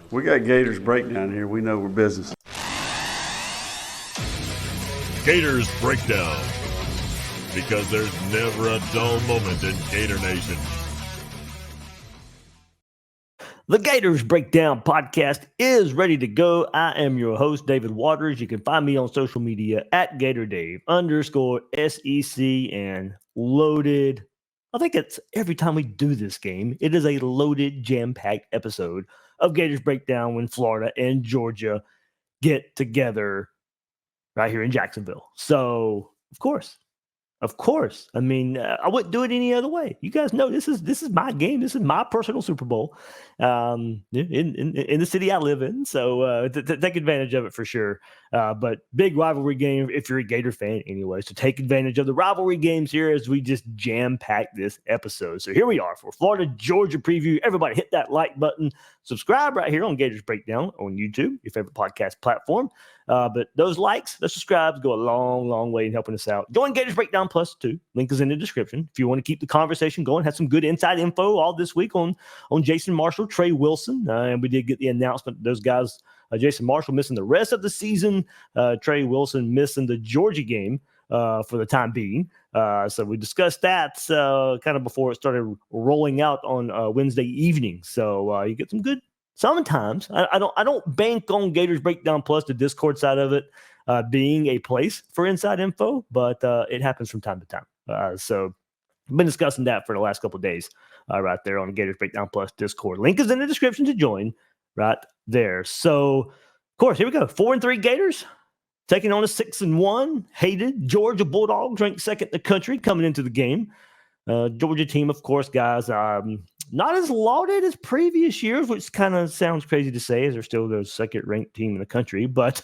We got Gators Breakdown here. We know we're business. Gators Breakdown, because there's never a dull moment in Gator Nation. The Gators Breakdown podcast is ready to go. I am your host, David Waters. You can find me on social media at GatorDave_SEC and loaded. I think it's every time we do this game, it is a loaded, jam-packed episode of Gators Breakdown when Florida and Georgia get together right here in Jacksonville. So, of course. I mean, I wouldn't do it any other way. You guys know this is my game. This is my personal Super Bowl in the city I live in. So take advantage of it for sure. But big rivalry game if you're a Gator fan anyway. So take advantage of the rivalry games here as we just jam-pack this episode. So here we are for Florida-Georgia preview. Everybody hit that like button. Subscribe right here on Gators Breakdown on YouTube, your favorite podcast platform. But those likes, those subscribes go a long, long way in helping us out. Join Gators Breakdown Plus 2. Link is in the description. If you want to keep the conversation going, have some good inside info all this week on Jason Marshall, Trey Wilson. And we did get the announcement, those guys, Jason Marshall missing the rest of the season, Trey Wilson missing the Georgia game for the time being. So we discussed that kind of before it started rolling out on Wednesday evening. So you get some good. Sometimes I don't bank on Gators Breakdown Plus, the Discord side of it, being a place for inside info, but it happens from time to time. So I've been discussing that for the last couple of days right there on the Gators Breakdown Plus Discord. Link is in the description to join right there. So, of course, here we go. 4-3 Gators taking on a 6-1 hated Georgia Bulldogs, ranked second in the country coming into the game. Georgia team, of course, guys, not as lauded as previous years, which kind of sounds crazy to say as they're still the second-ranked team in the country. But,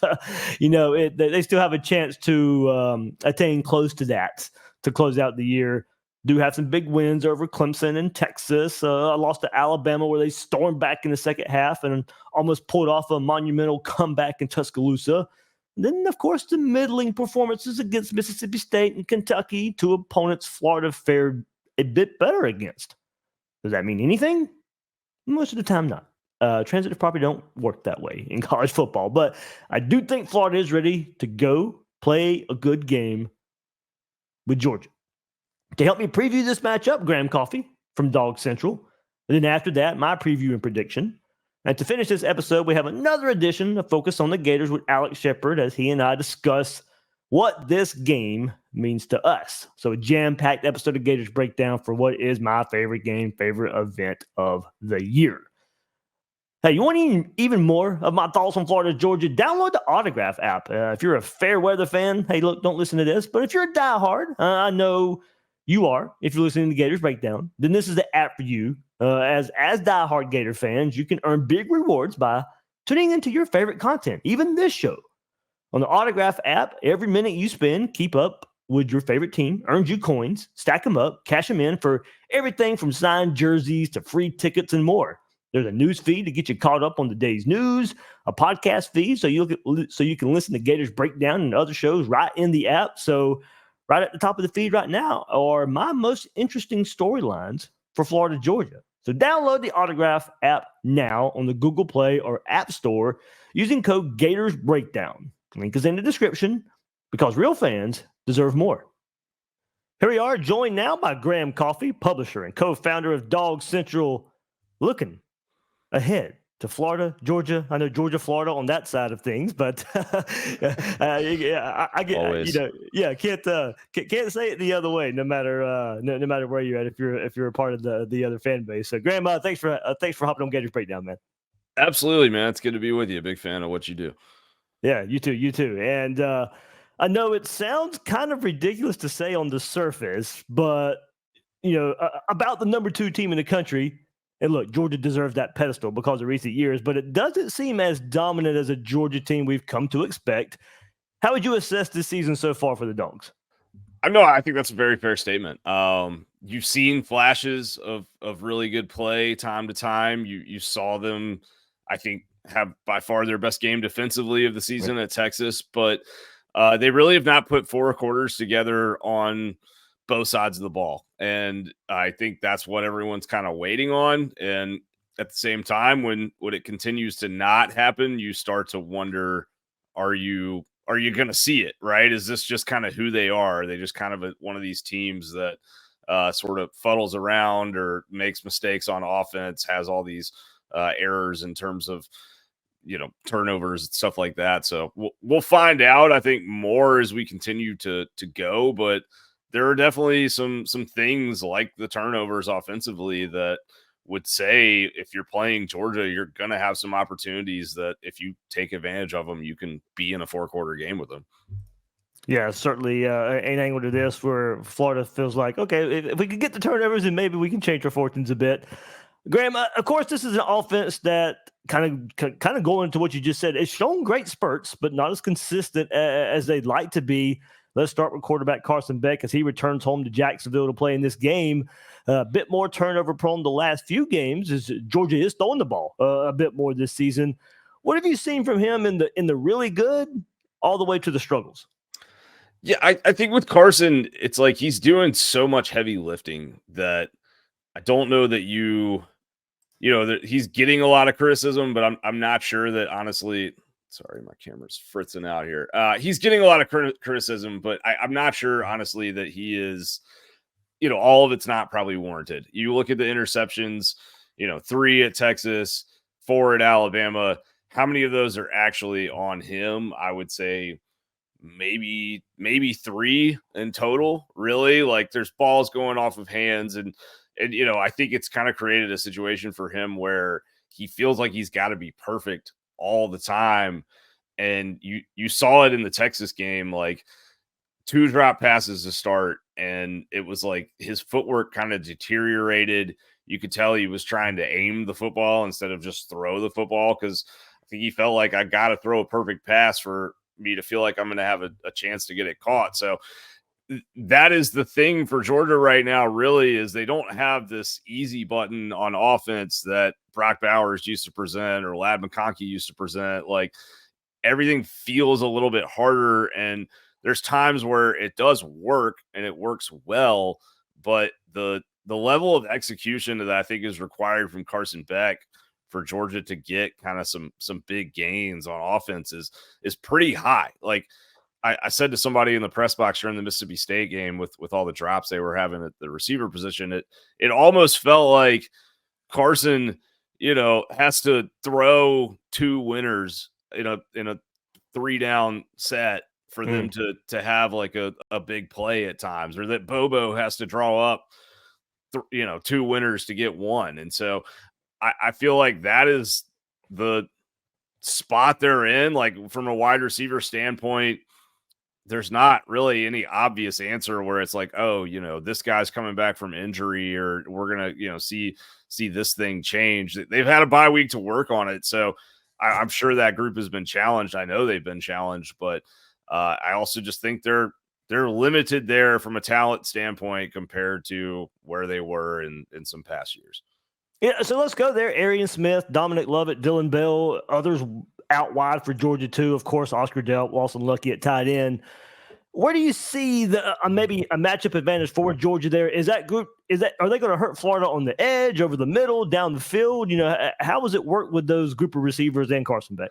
they still have a chance to attain close to that to close out the year. Do have some big wins over Clemson and Texas. Lost to Alabama where they stormed back in the second half and almost pulled off a monumental comeback in Tuscaloosa. And then, of course, the middling performances against Mississippi State and Kentucky, two opponents Florida fared a bit better against. Does that mean anything? Most of the time, not. Transitive property don't work that way in college football. But I do think Florida is ready to go play a good game with Georgia. To help me preview this matchup, Graham Coffey from Dawgs Central. And then after that, my preview and prediction. And to finish this episode, we have another edition of Focus on the Gators with Alex Shepard as he and I discuss what this game means to us. So a jam-packed episode of Gators Breakdown for what is my favorite game, favorite event of the year. Hey, you want even more of my thoughts on Florida, Georgia? Download the Autograph app. If you're a fair weather fan, hey, look, don't listen to this. But if you're a diehard, I know you are. If you're listening to Gators Breakdown, then this is the app for you. As diehard Gator fans, you can earn big rewards by tuning into your favorite content, even this show. On the Autograph app, every minute you spend, keep up with your favorite team, earns you coins, stack them up, cash them in for everything from signed jerseys to free tickets and more. There's a news feed to get you caught up on the day's news, a podcast feed so you can listen to Gators Breakdown and other shows right in the app. So right at the top of the feed right now are my most interesting storylines for Florida, Georgia. So download the Autograph app now on the Google Play or App Store using code Gators Breakdown. Link is in the description because real fans deserve more. Here we are, joined now by Graham Coffey, publisher and co-founder of Dawgs Central, looking ahead to Florida, Georgia. I know Georgia, Florida on that side of things, but I get Always. Can't say it the other way. No matter where you're at, if you're a part of the other fan base. So, Graham, thanks for hopping on Gators Breakdown, man. Absolutely, man. It's good to be with you. Big fan of what you do. Yeah, you too. And I know it sounds kind of ridiculous to say on the surface, but about the number 2 team in the country. And look, Georgia deserves that pedestal because of recent years, but it doesn't seem as dominant as a Georgia team we've come to expect. How would you assess this season so far for the Dogs? I think that's a very fair statement. You've seen flashes of really good play time to time. You saw them, I think, have by far their best game defensively of the season at Texas, but they really have not put 4 quarters together on both sides of the ball. And I think that's what everyone's kind of waiting on. And at the same time, when it continues to not happen, you start to wonder, are you going to see it, right? Is this just kind of who they are? Are they just kind of one of these teams that sort of fuddles around or makes mistakes on offense, has all these errors in terms of, turnovers and stuff like that. So we'll find out, I think, more as we continue to go, but there are definitely some things like the turnovers offensively that would say if you're playing Georgia, you're going to have some opportunities that if you take advantage of them, you can be in a 4-quarter game with them. Yeah, certainly an angle to this where Florida feels like, okay, if we could get the turnovers, then maybe we can change our fortunes a bit. Graham, of course, this is an offense that kind of going into what you just said, it's shown great spurts, but not as consistent as they'd like to be. Let's start with quarterback Carson Beck as he returns home to Jacksonville to play in this game. A bit more turnover prone the last few games as Georgia is throwing the ball a bit more this season. What have you seen from him in the really good all the way to the struggles? Yeah, I think with Carson, it's like he's doing so much heavy lifting that I don't know that that he's getting a lot of criticism, but I'm not sure that, honestly. Sorry, my camera's fritzing out here. He's getting a lot of criticism, but I'm not sure, honestly, that he is, all of it's not probably warranted. You look at the interceptions, 3 at Texas, 4 at Alabama. How many of those are actually on him? I would say maybe 3 in total, really. Like, there's balls going off of hands. And I think it's kind of created a situation for him where he feels like he's got to be perfect all the time. And you saw it in the Texas game, like 2 drop passes to start, and it was like his footwork kind of deteriorated. You could tell he was trying to aim the football instead of just throw the football, because I think he felt like, I got to throw a perfect pass for me to feel like I'm going to have a chance to get it caught. So that is the thing for Georgia right now, really, is they don't have this easy button on offense that Brock Bowers used to present or Lad McConkey used to present. Like, everything feels a little bit harder, and there's times where it does work and it works well, but the level of execution that I think is required from Carson Beck for Georgia to get kind of some big gains on offense is pretty high. Like, I said to somebody in the press box during the Mississippi State game with all the drops they were having at the receiver position, it almost felt like Carson, has to throw 2 winners in a 3-down set for them to have like a big play at times, or that Bobo has to draw up 2 winners to get 1. And so I feel like that is the spot they're in. Like, from a wide receiver standpoint, there's not really any obvious answer where it's like, oh, this guy's coming back from injury, or we're going to, see this thing change. They've had a bye week to work on it. So I'm sure that group has been challenged. I know they've been challenged, but I also just think they're limited there from a talent standpoint compared to where they were in some past years. Yeah, so let's go there. Arian Smith, Dominic Lovett, Dylan Bell, others out wide for Georgia too. Of course, Oscar Delp, Lawson Lucky at tight end. Where do you see maybe a matchup advantage for Georgia there? Is that group? Are they going to hurt Florida on the edge, over the middle, down the field? How does it work with those group of receivers and Carson Beck?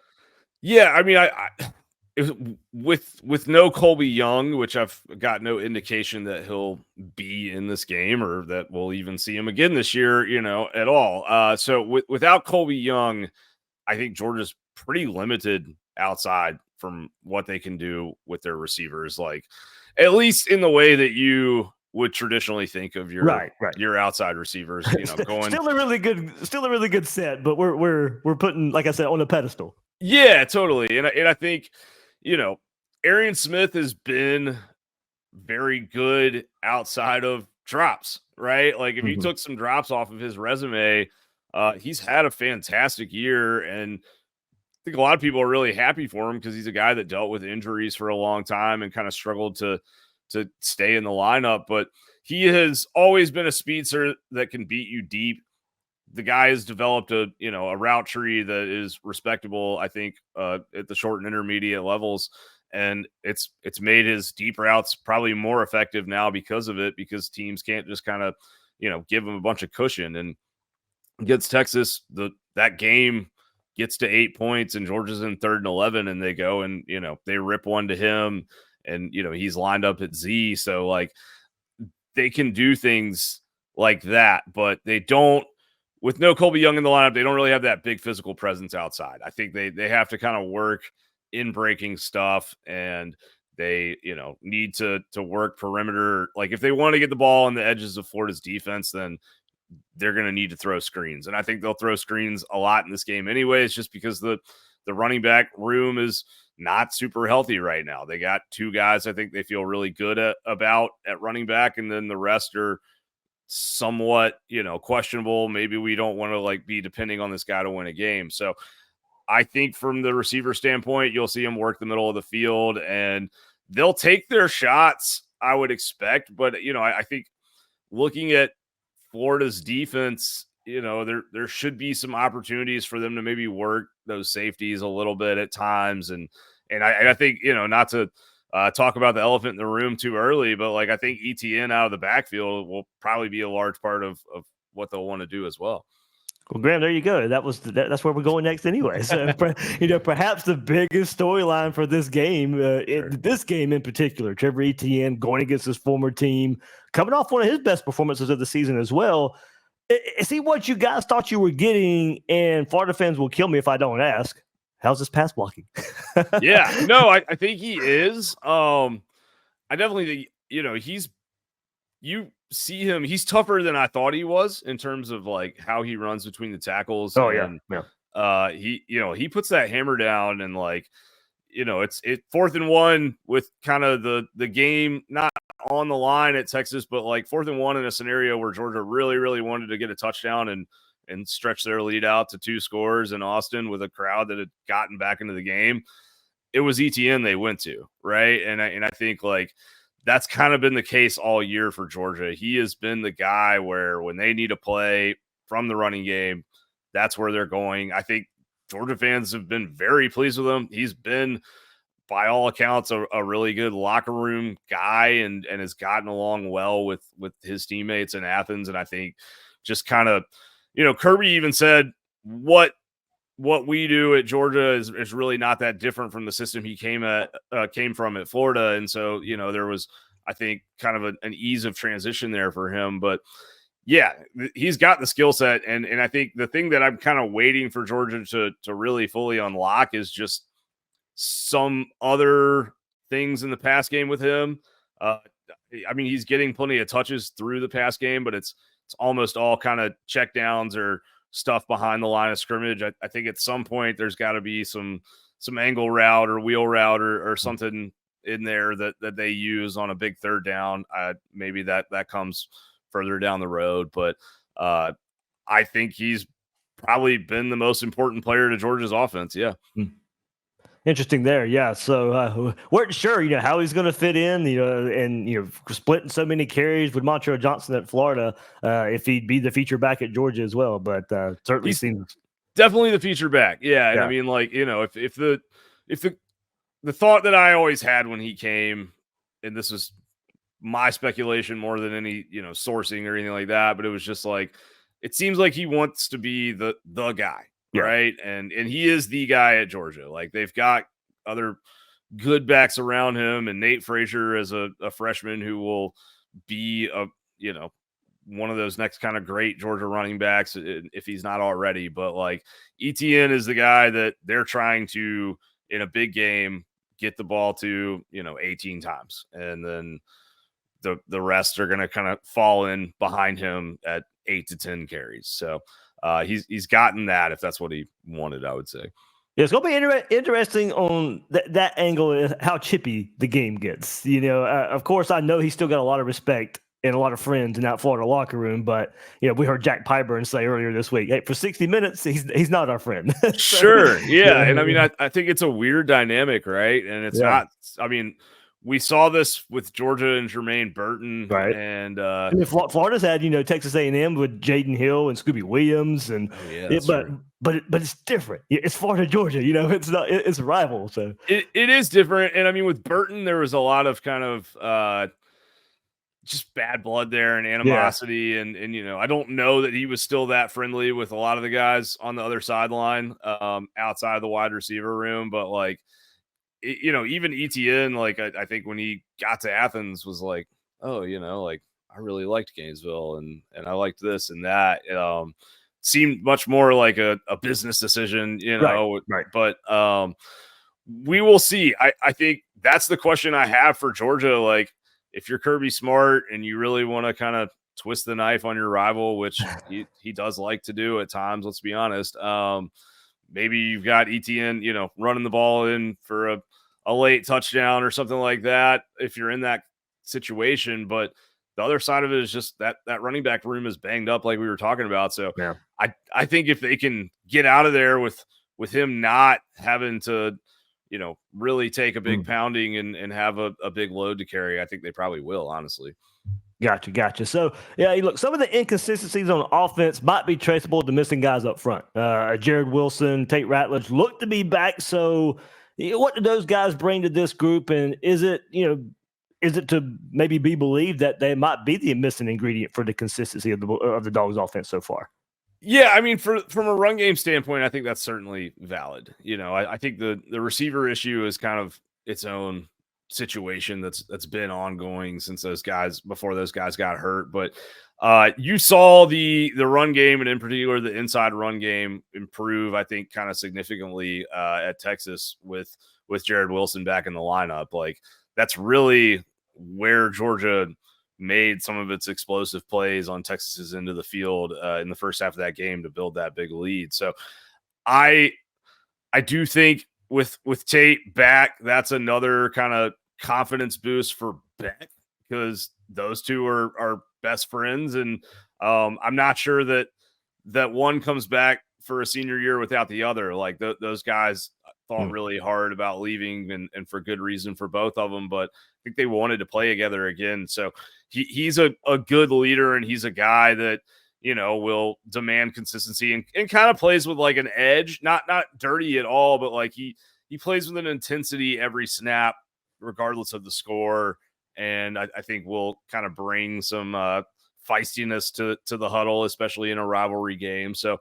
Yeah, I mean, with no Colby Young, which I've got no indication that he'll be in this game or that we'll even see him again this year, at all. So without Colby Young, I think Georgia's pretty limited outside from what they can do with their receivers, like at least in the way that you would traditionally think of your your outside receivers. Going still a really good set, but we're putting, like I said, on a pedestal. Yeah, totally. And I think, Arian Smith has been very good outside of drops, right? Like, if you took some drops off of his resume, he's had a fantastic year, and I think a lot of people are really happy for him because he's a guy that dealt with injuries for a long time and kind of struggled to stay in the lineup. But he has always been a speedster that can beat you deep. The guy has developed a route tree that is respectable, I think, at the short and intermediate levels. And it's made his deep routes probably more effective now because of it, because teams can't just kind of, give him a bunch of cushion. And against Texas, that game gets to 8 points and Georgia's in 3rd and 11 and they go and, they rip one to him and, he's lined up at Z. So like they can do things like that, but they don't, with no Colby Young in the lineup, they don't really have that big physical presence outside. I think they have to kind of work in breaking stuff and they, need to work perimeter. Like if they want to get the ball on the edges of Florida's defense, then they're going to need to throw screens. And I think they'll throw screens a lot in this game anyways, just because the running back room is not super healthy right now. They got 2 guys I think they feel really good about at running back, and then the rest are somewhat, questionable. Maybe we don't want to like be depending on this guy to win a game. So I think from the receiver standpoint, you'll see him work the middle of the field and they'll take their shots, I would expect. But, I think looking at Florida's defense, there should be some opportunities for them to maybe work those safeties a little bit at times. And I think, not to talk about the elephant in the room too early, but like I think Etienne out of the backfield will probably be a large part of what they'll want to do as well. Well, Graham, there you go. That's where we're going next anyway. So, perhaps the biggest storyline for this game, this game in particular, Trevor Etienne going against his former team, coming off one of his best performances of the season as well. Is he what you guys thought you were getting? And Florida fans will kill me if I don't ask. How's his pass blocking? Yeah, no, I think he is. I definitely think, you see him, he's tougher than I thought he was in terms of like how he runs between the tackles. Oh, and, yeah. He puts that hammer down and like, it's 4th and 1 with kind of the game not on the line at Texas, but like 4th and 1 in a scenario where Georgia really, really wanted to get a touchdown and stretch their lead out to 2 scores in Austin with a crowd that had gotten back into the game. It was Etienne they went to, right? And I think like that's kind of been the case all year for Georgia. He has been the guy where when they need a play from the running game, that's where they're going. I think Georgia fans have been very pleased with him. He's been, by all accounts, a really good locker room guy and has gotten along well with his teammates in Athens. And I think just kind of, Kirby even said what we do at Georgia is really not that different from the system he came from at Florida. And so, there was, I think, kind of an ease of transition there for him. But yeah, he's got the skill set. And I think the thing that I'm kind of waiting for Georgia to really fully unlock is just some other things in the pass game with him. He's getting plenty of touches through the pass game, but it's almost all kind of check downs or stuff behind the line of scrimmage. I think at some point there's got to be some angle route or wheel route or something in there that they use on a big 3rd down. Maybe that comes further down the road, but I think he's probably been the most important player to Georgia's offense. Yeah. Interesting there. Yeah. So weren't sure, how he's going to fit in, and, splitting so many carries with Montrell Johnson at Florida, if he'd be the feature back at Georgia as well. But certainly he's seems definitely the feature back. Yeah. And yeah. I mean, like, if the thought that I always had when he came, and this was my speculation more than any, sourcing or anything like that, but it was just like, it seems like he wants to be the guy. Yeah. Right. And he is the guy at Georgia. Like they've got other good backs around him, and Nate Frazier as a freshman who will be one of those next kind of great Georgia running backs if he's not already. But like Etienne is the guy that they're trying to, in a big game, get the ball to, 18 times. And then the rest are going to kind of fall in behind him at 8 to 10 carries. So he's gotten that, if that's what he wanted, I would say. Yeah, it's going to be interesting on that angle, how chippy the game gets. Of course, I know he's still got a lot of respect and a lot of friends in that Florida locker room, but we heard Jack Pyburn say earlier this week, hey, for 60 minutes, he's not our friend. So, sure, yeah. And I mean, I think it's a weird dynamic, right? And it's not, I mean, we saw this with Georgia and Jermaine Burton, right? And Florida's had Texas A&M with Jaden Hill and Scooby Williams, and but it's different. It's Florida, Georgia. It's not. It's a rival. So it is different. And I mean, with Burton, there was a lot of kind of just bad blood there and Yeah. animosity. And, I don't know that he was still that friendly with a lot of the guys on the other sideline, outside of the wide receiver room. But like, even Etienne, like, I think when he got to Athens was like, oh, like, I really liked Gainesville and I liked this and that. Seemed much more like a business decision, Right. But we will see. I think that's the question I have for Georgia. Like, if you're Kirby Smart and you really want to kind of twist the knife on your rival, which he does like to do at times, let's be honest. Maybe you've got Etienne, running the ball in for a late touchdown or something like that if you're in that situation. But the other side of it is just that running back room is banged up like we were talking about. So Yeah. I think if they can get out of there with him not having to, really take a big pounding and have a big load to carry, I think they probably will, honestly. Gotcha. So, yeah, look, some of the inconsistencies on offense might be traceable to missing guys up front. Jared Wilson, Tate Ratledge look to be back. So, what do those guys bring to this group? And is it to maybe be believed that they might be the missing ingredient for the consistency of the Dogs offense so far? Yeah, I mean, from a run game standpoint, I think that's certainly valid. I think the receiver issue is kind of its own situation that's been ongoing since before those guys got hurt. But you saw the run game, and in particular the inside run game, improve, I think, kind of significantly at Texas with Jared Wilson back in the lineup. Like, that's really where Georgia made some of its explosive plays on Texas's end of the field in the first half of that game to build that big lead. So I do think with Tate back, that's another kind of confidence boost for Beck, because those two are best friends. And I'm not sure that one comes back for a senior year without the other. Like, those guys thought really hard about leaving, and for good reason for both of them, but I think they wanted to play together again. So he's a good leader, and he's a guy that, will demand consistency and kind of plays with like an edge, not dirty at all, but like he plays with an intensity every snap, regardless of the score. And I think will kind of bring some feistiness to the huddle, especially in a rivalry game. So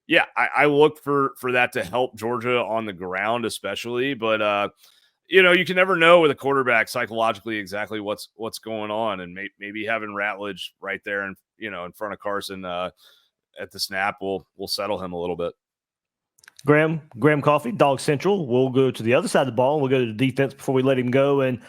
yeah, I look for that to help Georgia on the ground, especially. But you can never know with a quarterback psychologically exactly what's going on, and maybe having Ratledge right there and in front of Carson at the snap will settle him a little bit. Graham Coffey, Dawgs Central. We'll go to the other side of the ball, and we'll go to the defense before we let him go. And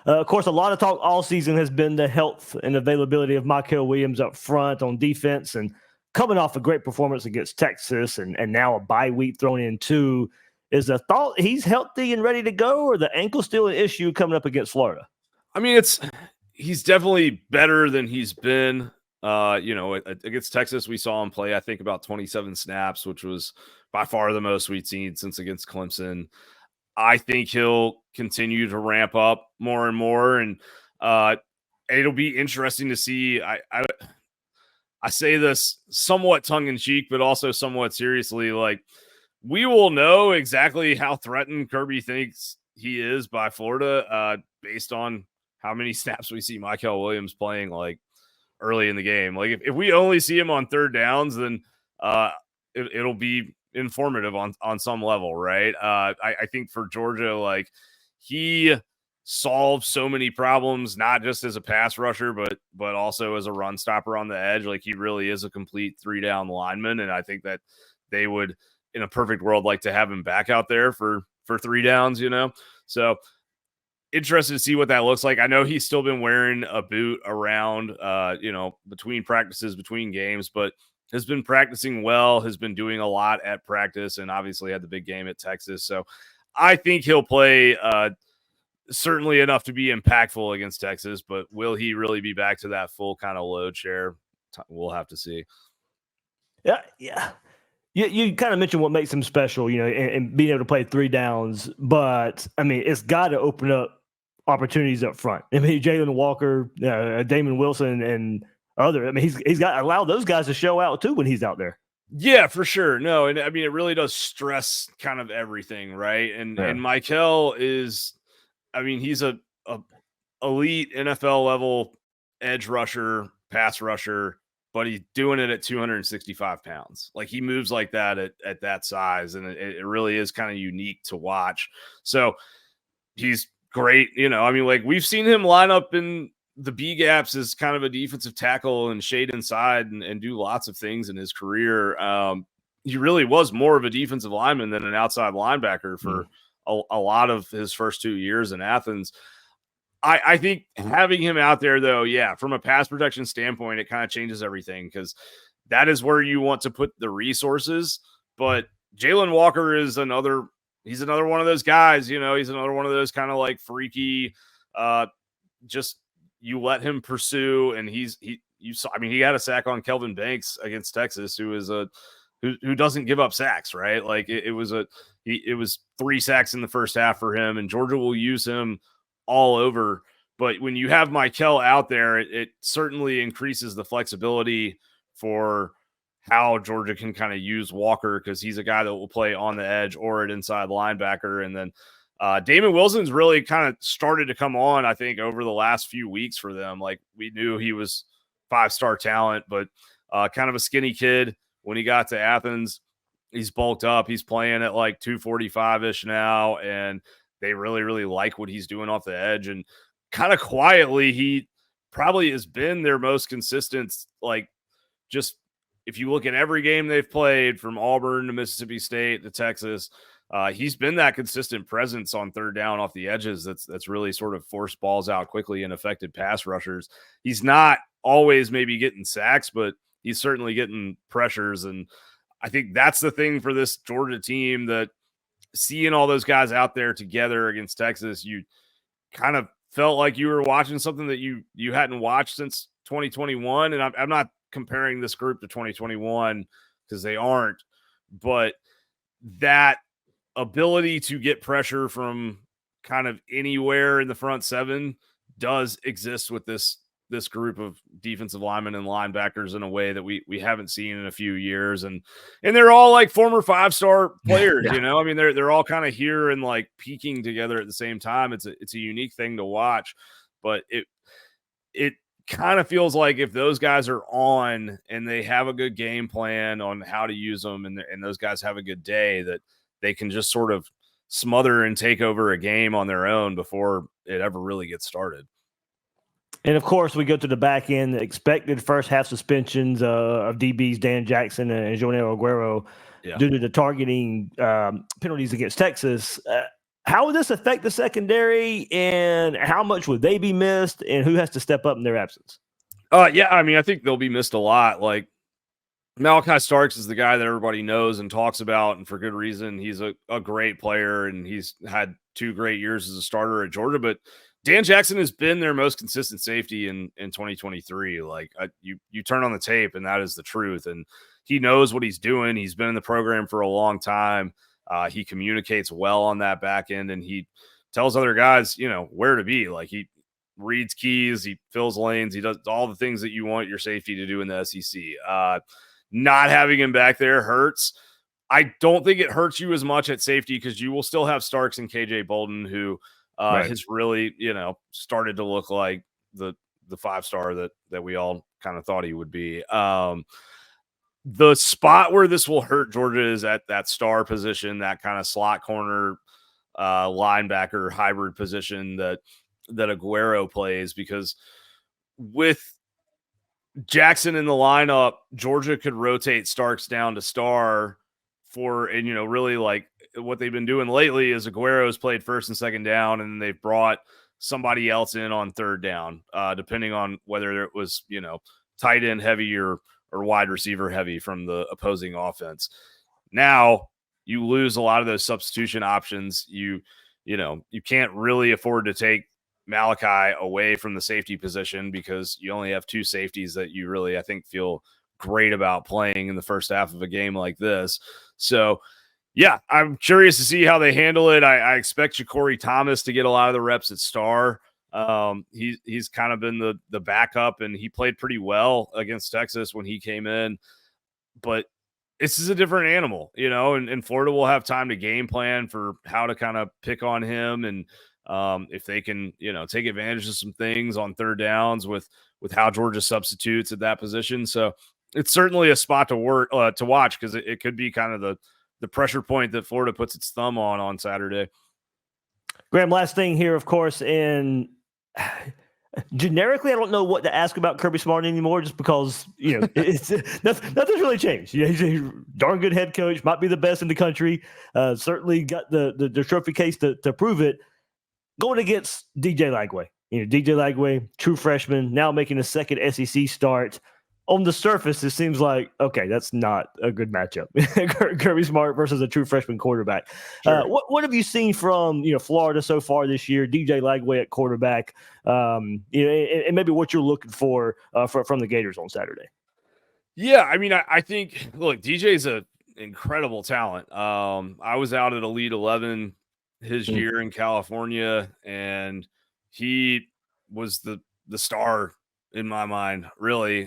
of course, a lot of talk all season has been the health and availability of Michael Williams up front on defense, and coming off a great performance against Texas and now a bye week thrown in too. Is the thought he's healthy and ready to go, or the ankle still an issue coming up against Florida? I mean, he's definitely better than he's been. Against Texas, we saw him play, I think, about 27 snaps, which was by far the most we'd seen since against Clemson. I think he'll continue to ramp up more and more, and it'll be interesting to see. I say this somewhat tongue-in-cheek, but also somewhat seriously. Like, we will know exactly how threatened Kirby thinks he is by Florida based on how many snaps we see Michael Williams playing like early in the game. Like, if we only see him on third downs, then it'll be informative on some level, right? I think for Georgia, like, he solved so many problems, not just as a pass rusher, but also as a run stopper on the edge. Like, he really is a complete 3-down lineman, and I think that they would, in a perfect world, like to have him back out there for 3 downs, So interested to see what that looks like. I know he's still been wearing a boot around, between practices, between games, but has been practicing well, has been doing a lot at practice, and obviously had the big game at Texas. So I think he'll play certainly enough to be impactful against Texas, but will he really be back to that full kind of load share? We'll have to see. Yeah. You kind of mentioned what makes him special, and being able to play 3 downs. But, I mean, it's got to open up opportunities up front. I mean, Jalen Walker, Damon Wilson, and other. I mean, he's got to allow those guys to show out, too, when he's out there. Yeah, for sure. No, and I mean, it really does stress kind of everything, right? And Michael is, I mean, he's a elite NFL level edge rusher, pass rusher, but he's doing it at 265 pounds. Like he moves like that at that size. And it really is kind of unique to watch. So he's great. I mean, like we've seen him line up in the B gaps as kind of a defensive tackle and shade inside and do lots of things in his career. He really was more of a defensive lineman than an outside linebacker for a lot of his first 2 years in Athens. I think having him out there, though, yeah, from a pass protection standpoint, it kind of changes everything because that is where you want to put the resources. But Jalen Walker is he's another one of those guys, he's another one of those kind of like freaky, just you let him pursue. And he had a sack on Kelvin Banks against Texas, who is who doesn't give up sacks, right? Like it was 3 sacks in the first half for him, and Georgia will use him all over. But when you have Michael out there, it certainly increases the flexibility for how Georgia can kind of use Walker, because he's a guy that will play on the edge or at inside linebacker. And then Damon Wilson's really kind of started to come on, I think, over the last few weeks for them. Like we knew he was 5-star talent, but kind of a skinny kid when he got to Athens. He's bulked up. He's playing at like 245-ish now, and they really, really like what he's doing off the edge. And kind of quietly, he probably has been their most consistent, like just if you look at every game they've played from Auburn to Mississippi State to Texas, he's been that consistent presence on third down off the edges that's really sort of forced balls out quickly and affected pass rushers. He's not always maybe getting sacks, but he's certainly getting pressures. And I think that's the thing for this Georgia team, that seeing all those guys out there together against Texas, you kind of felt like you were watching something that you hadn't watched since 2021. And I'm not comparing this group to 2021 because they aren't, but that ability to get pressure from kind of anywhere in the front seven does exist with this group of defensive linemen and linebackers in a way that we haven't seen in a few years. And they're all like former 5-star players, I mean, they're all kind of here and like peaking together at the same time. It's a unique thing to watch, but it kind of feels like if those guys are on and they have a good game plan on how to use them, and those guys have a good day, that they can just sort of smother and take over a game on their own before it ever really gets started. And of course, we go to the back end, the expected first half suspensions of DBs Dan Jackson and Jonel Aguero due to the targeting penalties against Texas. How would this affect the secondary, and how much would they be missed, and who has to step up in their absence? Yeah, I mean, I think they'll be missed a lot. Like Malachi Starks is the guy that everybody knows and talks about, and for good reason. He's a great player, and he's had 2 great years as a starter at Georgia, but Dan Jackson has been their most consistent safety in 2023. Like you turn on the tape and that is the truth. And he knows what he's doing. He's been in the program for a long time. He communicates well on that back end, and he tells other guys, where to be. Like he reads keys, he fills lanes, he does all the things that you want your safety to do in the SEC. Not having him back there hurts. I don't think it hurts you as much at safety because you will still have Starks and KJ Bolden, who has really, started to look like the 5-star that we all kind of thought he would be. The spot where this will hurt Georgia is at that star position, that kind of slot corner linebacker hybrid position that Aguero plays, because with Jackson in the lineup, Georgia could rotate Starks down to star really like what they've been doing lately is Aguero's played first and second down, and they've brought somebody else in on third down, depending on whether it was, tight end heavy or wide receiver heavy from the opposing offense. Now you lose a lot of those substitution options. You can't really afford to take Malachi away from the safety position because you only have 2 safeties that you really, I think, feel great about playing in the first half of a game like this. So yeah, I'm curious to see how they handle it. I expect Ja'Cory Thomas to get a lot of the reps at star. He's kind of been the backup, and he played pretty well against Texas when he came in. But this is a different animal, and Florida will have time to game plan for how to kind of pick on him. And if they can, take advantage of some things on third downs with how Georgia substitutes at that position. So it's certainly a spot to watch, because it could be kind of the pressure point that Florida puts its thumb on Saturday. Graham, last thing here, of course, and generically, I don't know what to ask about Kirby Smart anymore, just because, it's nothing's really changed. He's a darn good head coach, might be the best in the country, certainly got the trophy case to prove it. Going against DJ Lagway, DJ Lagway, true freshman, now making a second SEC start. On the surface, it seems like, okay, that's not a good matchup. Kirby Smart versus a true freshman quarterback. Sure. What have you seen from Florida so far this year? DJ Lagway at quarterback, and maybe what you're looking for from the Gators on Saturday. Yeah, I mean, I think, look, DJ's an incredible talent. I was out at Elite 11 his year in California, and he was the star in my mind, really.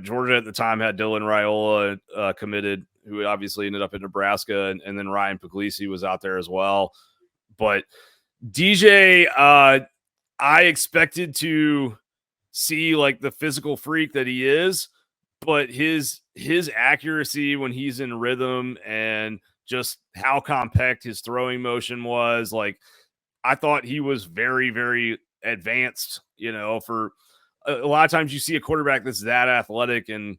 Georgia at the time had Dylan Raiola committed, who obviously ended up in Nebraska, and then Ryan Puglisi was out there as well. But DJ, I expected to see like the physical freak that he is, but his accuracy when he's in rhythm and just how compact his throwing motion was, like, I thought he was very, very advanced, for a lot of times you see a quarterback that's that athletic, and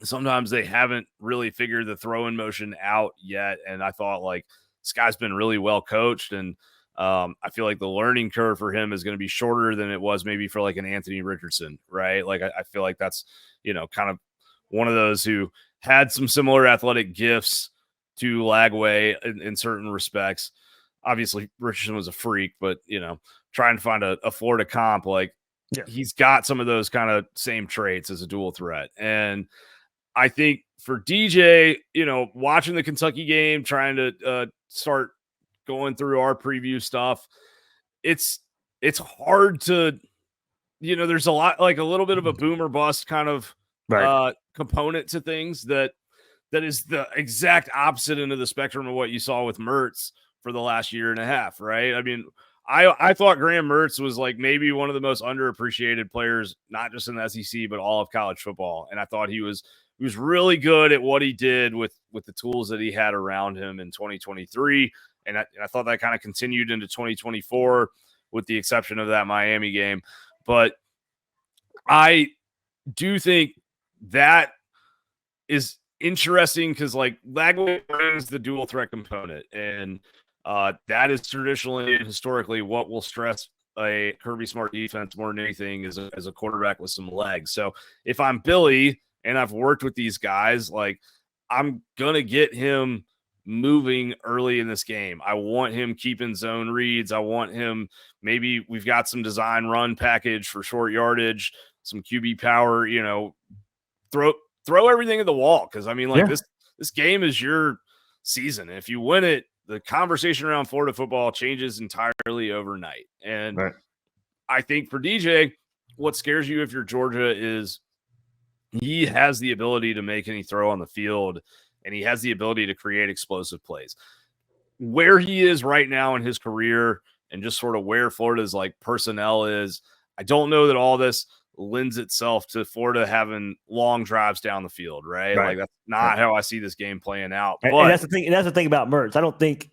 sometimes they haven't really figured the throwing motion out yet. And I thought, like, this guy's been really well coached, and I feel like the learning curve for him is going to be shorter than it was maybe for like an Anthony Richardson, right? Like, I feel like that's, kind of one of those who had some similar athletic gifts to Lagway in certain respects. Obviously, Richardson was a freak, but, trying to find a Florida comp, like, yeah, he's got some of those kind of same traits as a dual threat. And I think for DJ, watching the Kentucky game, trying to start going through our preview stuff, it's hard to, there's a lot, like a little bit of a boom or bust kind of component to things that is the exact opposite end of the spectrum of what you saw with Mertz for the last year and a half, right? I mean, I thought Graham Mertz was like maybe one of the most underappreciated players, not just in the SEC, but all of college football. And I thought he was really good at what he did with the tools that he had around him in 2023. And I thought that kind of continued into 2024 with the exception of that Miami game. But I do think that is interesting because, like, Lagway brings the dual threat component, and that is traditionally and historically what will stress a Kirby Smart defense more than anything is as a quarterback with some legs. So if I'm Billy and I've worked with these guys, like, I'm going to get him moving early in this game. I want him keeping zone reads. I want him, maybe we've got some design run package for short yardage, some QB power, throw everything at the wall. Cause I mean, like, this game is your season. If you win it, the conversation around Florida football changes entirely overnight. And I think for DJ, what scares you if you're Georgia is he has the ability to make any throw on the field, and he has the ability to create explosive plays. Where he is right now in his career and just sort of where Florida's like personnel is, I don't know that all this lends itself to Florida having long drives down the field, right? Like, that's not how I see this game playing out. But and that's the thing. And that's the thing about Mertz. I don't think,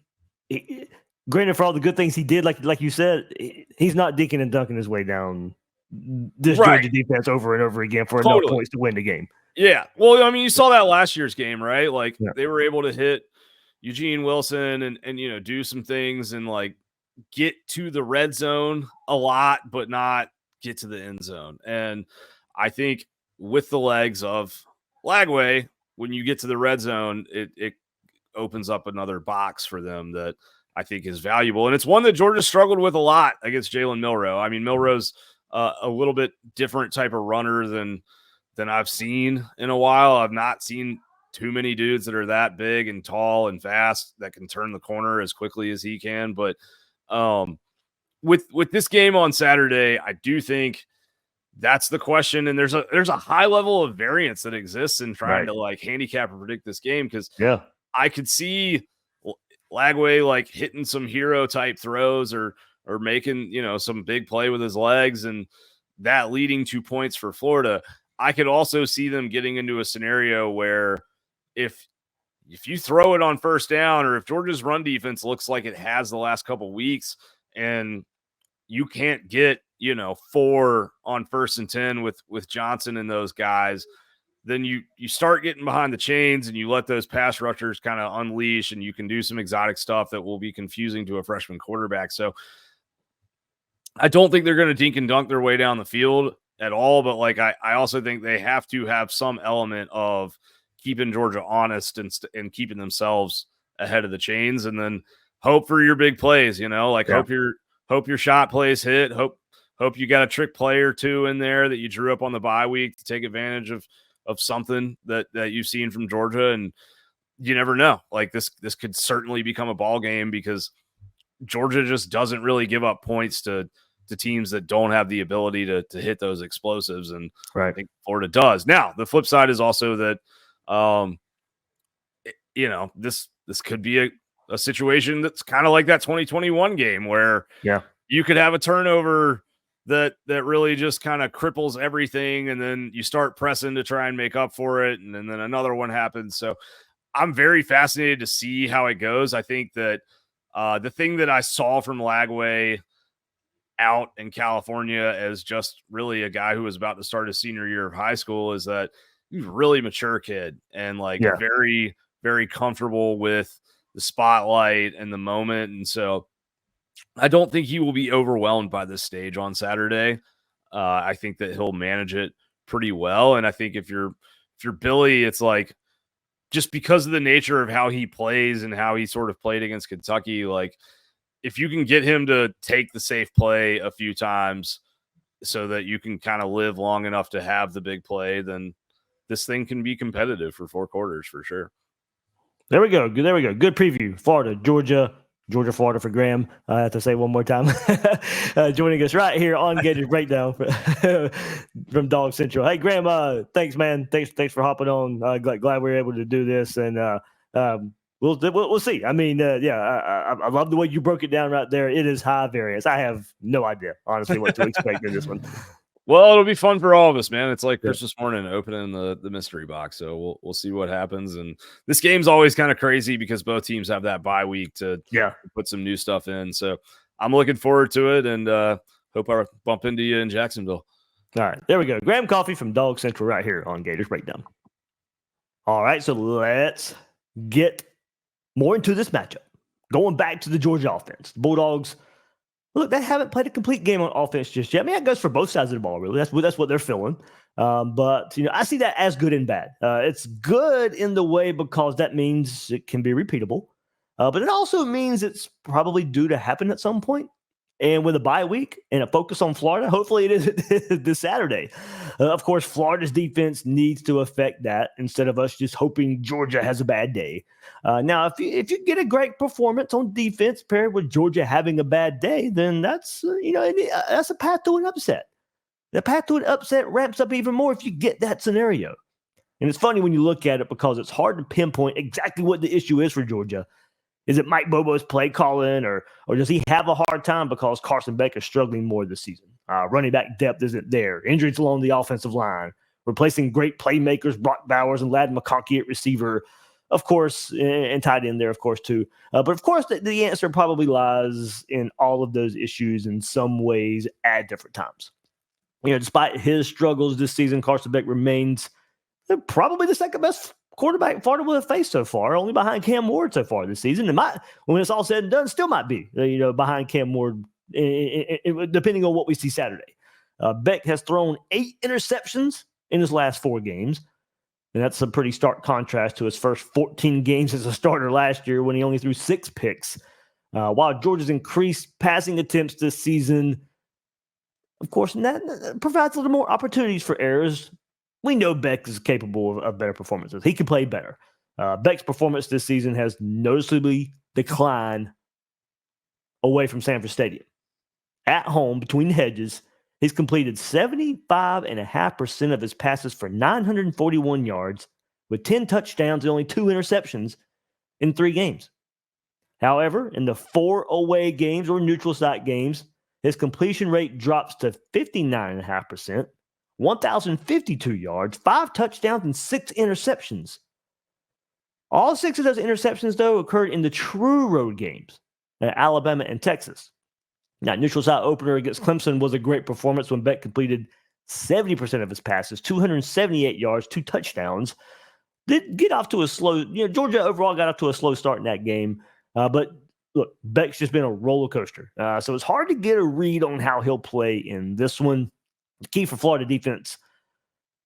granted, for all the good things he did, like you said, he's not dinking and dunking his way down this Georgia defense over and over again for enough points to win the game. Yeah. Well, I mean, you saw that last year's game, right? Like, they were able to hit Eugene Wilson and do some things and, like, get to the red zone a lot, but not get to the end zone. And I think with the legs of Lagway, when you get to the red zone, it opens up another box for them that I think is valuable. And it's one that Georgia struggled with a lot against Jalen Milroe. I mean, Milroe's a little bit different type of runner than I've seen in a while. I've not seen too many dudes that are that big and tall and fast that can turn the corner as quickly as he can. But with this game on Saturday, I do think that's the question. And there's a high level of variance that exists in trying to like handicap or predict this game. Cause I could see Lagway like hitting some hero type throws or or making, some big play with his legs and that leading to points for Florida. I could also see them getting into a scenario where if you throw it on first down, or if Georgia's run defense looks like it has the last couple weeks and you can't get, 4 on 1st and 10 with Johnson and those guys, then you start getting behind the chains and you let those pass rushers kind of unleash, and you can do some exotic stuff that will be confusing to a freshman quarterback. So I don't think they're going to dink and dunk their way down the field at all. But I also think they have to have some element of keeping Georgia honest and keeping themselves ahead of the chains, and then hope for your big plays, hope your shot plays hit. Hope you got a trick play or two in there that you drew up on the bye week to take advantage of something that you've seen from Georgia. And you never know. This could certainly become a ball game, because Georgia just doesn't really give up points to teams that don't have the ability to hit those explosives. And right. I think Florida does. Now, the flip side is also that, this could be a situation that's kind of like that 2021 game where you could have a turnover that really just kind of cripples everything, and then you start pressing to try and make up for it, and then another one happens. So I'm very fascinated to see how it goes. I think that the thing that I saw from Lagway out in California as just really a guy who was about to start his senior year of high school is that he's a really mature kid and very, very comfortable with the spotlight and the moment. And so I don't think he will be overwhelmed by this stage on Saturday. I think that he'll manage it pretty well. And I think if you're Billy, it's just because of the nature of how he plays and how he sort of played against Kentucky, if you can get him to take the safe play a few times so that you can kind of live long enough to have the big play, then this thing can be competitive for 4 quarters for sure. There we go. Good preview. Florida, Georgia, Florida for Graham. I have to say one more time. Joining us right here on Gators Breakdown from Dawgs Central. Hey, Graham, thanks, man. Thanks for hopping on. Glad we were able to do this. And we'll see. I mean, I love the way you broke it down right there. It is high variance. I have no idea, honestly, what to expect in this one. Well, it'll be fun for all of us, man. It's like Christmas morning opening the mystery box. So we'll see what happens. And this game's always kind of crazy because both teams have that bye week to put some new stuff in. So I'm looking forward to it, and hope I bump into you in Jacksonville. All right, there we go. Graham Coffey from Dawgs Central right here on Gators Breakdown. All right, so let's get more into this matchup. Going back to the Georgia offense, the Bulldogs. Look, they haven't played a complete game on offense just yet. I mean, that goes for both sides of the ball, really. That's what they're feeling. But, I see that as good and bad. It's good in the way because that means it can be repeatable. But it also means it's probably due to happen at some point. And with a bye week and a focus on Florida, hopefully it is this Saturday. Of course, Florida's defense needs to affect that instead of us just hoping Georgia has a bad day. Now, if you get a great performance on defense paired with Georgia having a bad day, then that's that's a path to an upset. The path to an upset ramps up even more if you get that scenario. And it's funny when you look at it because it's hard to pinpoint exactly what the issue is for Georgia. Is it Mike Bobo's play calling, or does he have a hard time because Carson Beck is struggling more this season? Running back depth isn't there. Injuries along the offensive line. Replacing great playmakers, Brock Bowers and Ladd McConkey at receiver, of course, and tight end there, of course, too. But, of course, the answer probably lies in all of those issues in some ways at different times. Despite his struggles this season, Carson Beck remains probably the second best quarterback Florida will have faced so far, only behind Cam Ward so far this season. And when it's all said and done, still might be, behind Cam Ward, depending on what we see Saturday. Beck has thrown 8 interceptions in his last 4 games. And that's a pretty stark contrast to his first 14 games as a starter last year when he only threw 6 picks. While Georgia's increased passing attempts this season, of course, and that provides a little more opportunities for errors. We know Beck is capable of better performances. He can play better. Beck's performance this season has noticeably declined away from Sanford Stadium. At home, between the hedges, he's completed 75.5% of his passes for 941 yards with 10 touchdowns and only 2 interceptions in 3 games. However, in the 4 away games or neutral site games, his completion rate drops to 59.5%, 1,052 yards, 5 touchdowns, and 6 interceptions. All 6 of those interceptions, though, occurred in the true road games at Alabama and Texas. Now, neutral site opener against Clemson was a great performance when Beck completed 70% of his passes, 278 yards, 2 touchdowns. Did get off to a slow, Georgia overall got off to a slow start in that game. But look, Beck's just been a roller coaster. So it's hard to get a read on how he'll play in this one. The key for Florida defense,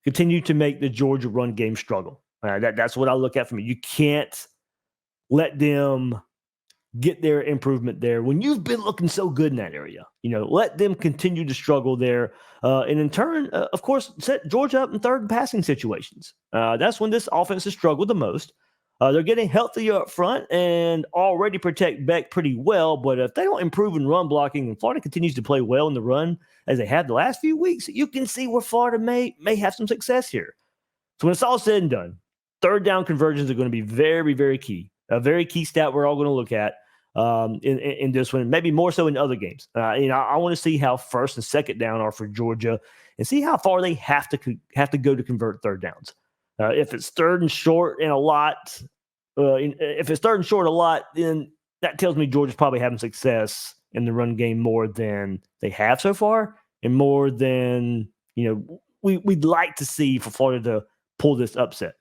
continue to make the Georgia run game struggle. That's what I look at from it. You can't let them get their improvement there when you've been looking so good in that area. Let them continue to struggle there. And in turn, of course, set Georgia up in third and passing situations. That's when this offense has struggled the most. They're getting healthier up front and already protect Beck pretty well. But if they don't improve in run blocking and Florida continues to play well in the run as they have the last few weeks, you can see where Florida may have some success here. So when it's all said and done, third down conversions are going to be very, very key. A very key stat we're all going to look at in this one, maybe more so in other games. I want to see how first and second down are for Georgia and see how far they have to go to convert third downs. If it's third and short and a lot, if it's third and short a lot, then that tells me Georgia's probably having success in the run game more than they have so far, and more than we'd like to see for Florida to pull this upset.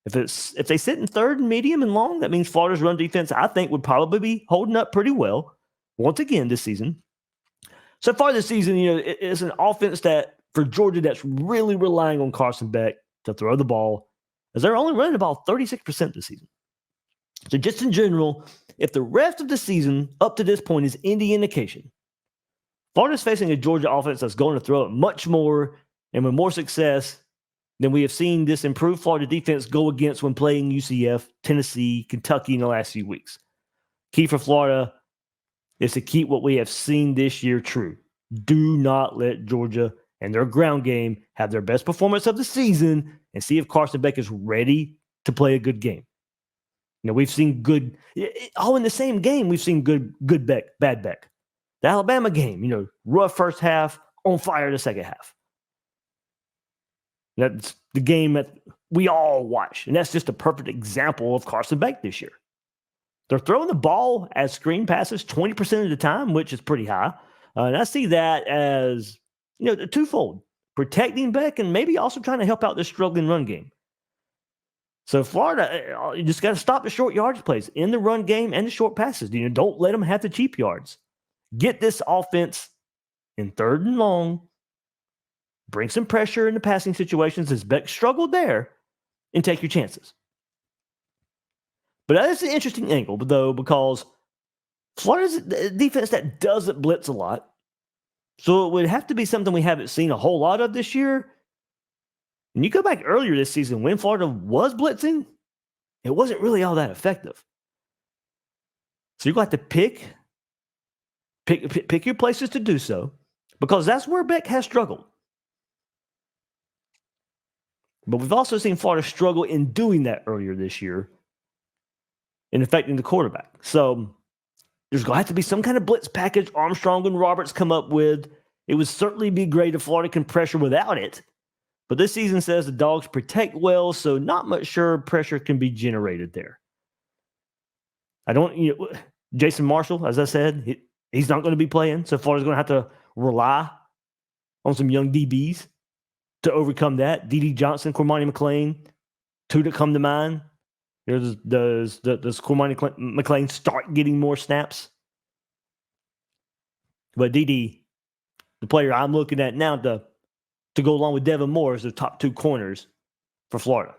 If they sit in third and medium and long, that means Florida's run defense, I think, would probably be holding up pretty well once again this season. So far this season, it's an offense that for Georgia that's really relying on Carson Beck to throw the ball, as they're only running about 36% this season. So just in general, if the rest of the season up to this point is any indication, Florida's facing a Georgia offense that's going to throw it much more and with more success than we have seen this improved Florida defense go against when playing UCF, Tennessee, Kentucky in the last few weeks. Key for Florida is to keep what we have seen this year true. Do not let Georgia and their ground game have their best performance of the season and see if Carson Beck is ready to play a good game. We've seen good, all in the same game, we've seen good Beck, bad Beck. The Alabama game, rough first half, on fire the second half. That's the game that we all watch. And that's just a perfect example of Carson Beck this year. They're throwing the ball as screen passes 20% of the time, which is pretty high. And I see that as, twofold. Protecting Beck and maybe also trying to help out this struggling run game. So Florida, you just got to stop the short yardage plays in the run game and the short passes. Don't let them have the cheap yards. Get this offense in third and long. Bring some pressure in the passing situations as Beck struggled there, and take your chances. But that is an interesting angle, though, because Florida's a defense that doesn't blitz a lot. So it would have to be something we haven't seen a whole lot of this year. And you go back earlier this season when Florida was blitzing, it wasn't really all that effective. So you're going to have to pick your places to do so, because that's where Beck has struggled. But we've also seen Florida struggle in doing that earlier this year in affecting the quarterback. So there's going to have to be some kind of blitz package Armstrong and Roberts come up with. It would certainly be great if Florida can pressure without it. But this season says the Dogs protect well, so not much sure pressure can be generated there. Jason Marshall, as I said, he's not going to be playing. So Florida's going to have to rely on some young DBs to overcome that. D.D. Johnson, Cormani McClain, two that come to mind. Does Cormani McClain start getting more snaps? But D.D., the player I'm looking at now to go along with Devin Moore as the top 2 corners for Florida.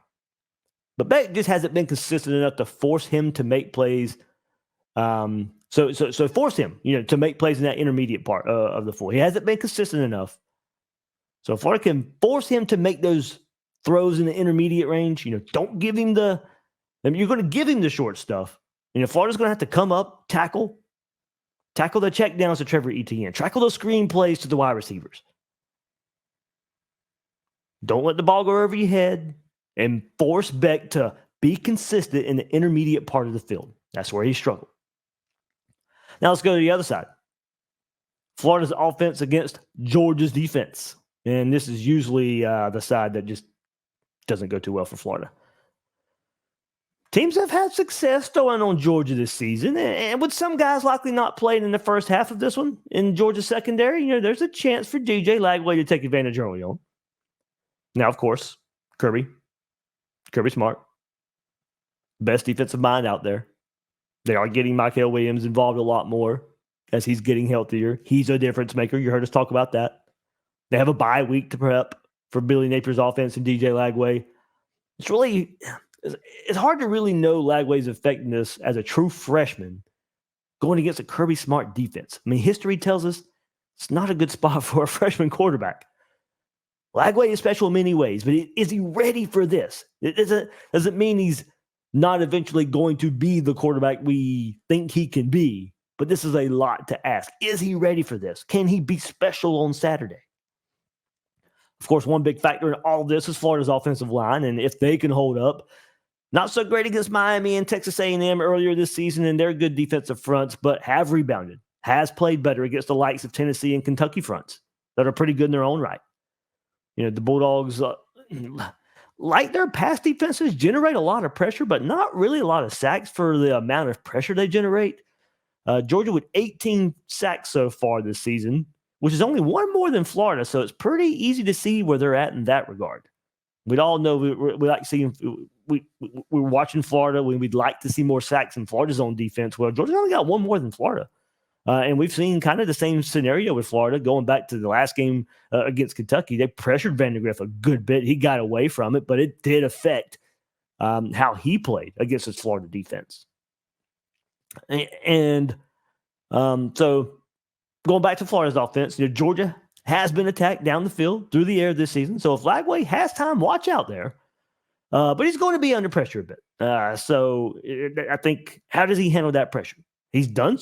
But Beck just hasn't been consistent enough to force him to make plays. So force him, to make plays in that intermediate part of the 4. He hasn't been consistent enough. So if Florida can force him to make those throws in the intermediate range, don't give him you're going to give him the short stuff. Florida's going to have to come up, tackle the check downs to Trevor Etienne, tackle those screen plays to the wide receivers. Don't let the ball go over your head, and force Beck to be consistent in the intermediate part of the field. That's where he struggled. Now let's go to the other side. Florida's offense against Georgia's defense. And this is usually the side that just doesn't go too well for Florida. Teams have had success throwing on Georgia this season, and with some guys likely not playing in the first half of this one in Georgia's secondary, there's a chance for DJ Lagway to take advantage early on. Now, of course, Kirby Smart, best defensive mind out there. They are getting Michael Williams involved a lot more as he's getting healthier. He's a difference maker. You heard us talk about that. They have a bye week to prep for Billy Napier's offense and DJ Lagway. It's hard to really know Lagway's effectiveness as a true freshman going against a Kirby Smart defense. I mean, history tells us it's not a good spot for a freshman quarterback. Lagway is special in many ways, but is he ready for this? It doesn't mean he's not eventually going to be the quarterback we think he can be, but this is a lot to ask. Is he ready for this? Can he be special on Saturday? Of course, one big factor in all of this is Florida's offensive line, and if they can hold up, not so great against Miami and Texas A&M earlier this season, and they're good defensive fronts, but have rebounded, has played better against the likes of Tennessee and Kentucky fronts that are pretty good in their own right. The Bulldogs, like their pass defenses, generate a lot of pressure, but not really a lot of sacks for the amount of pressure they generate. Georgia with 18 sacks so far this season, which is only one more than Florida, so it's pretty easy to see where they're at in that regard. We'd all know we like seeing we're watching Florida when we'd like to see more sacks in Florida's own defense. Well, Georgia's only got one more than Florida. And we've seen kind of the same scenario with Florida going back to the last game against Kentucky. They pressured Vandegrift a good bit. He got away from it, but it did affect how he played against his Florida defense. And so going back to Florida's offense, Georgia has been attacked down the field through the air this season. So if Lagway has time, watch out there. But he's going to be under pressure a bit. So I think, how does he handle that pressure? He's done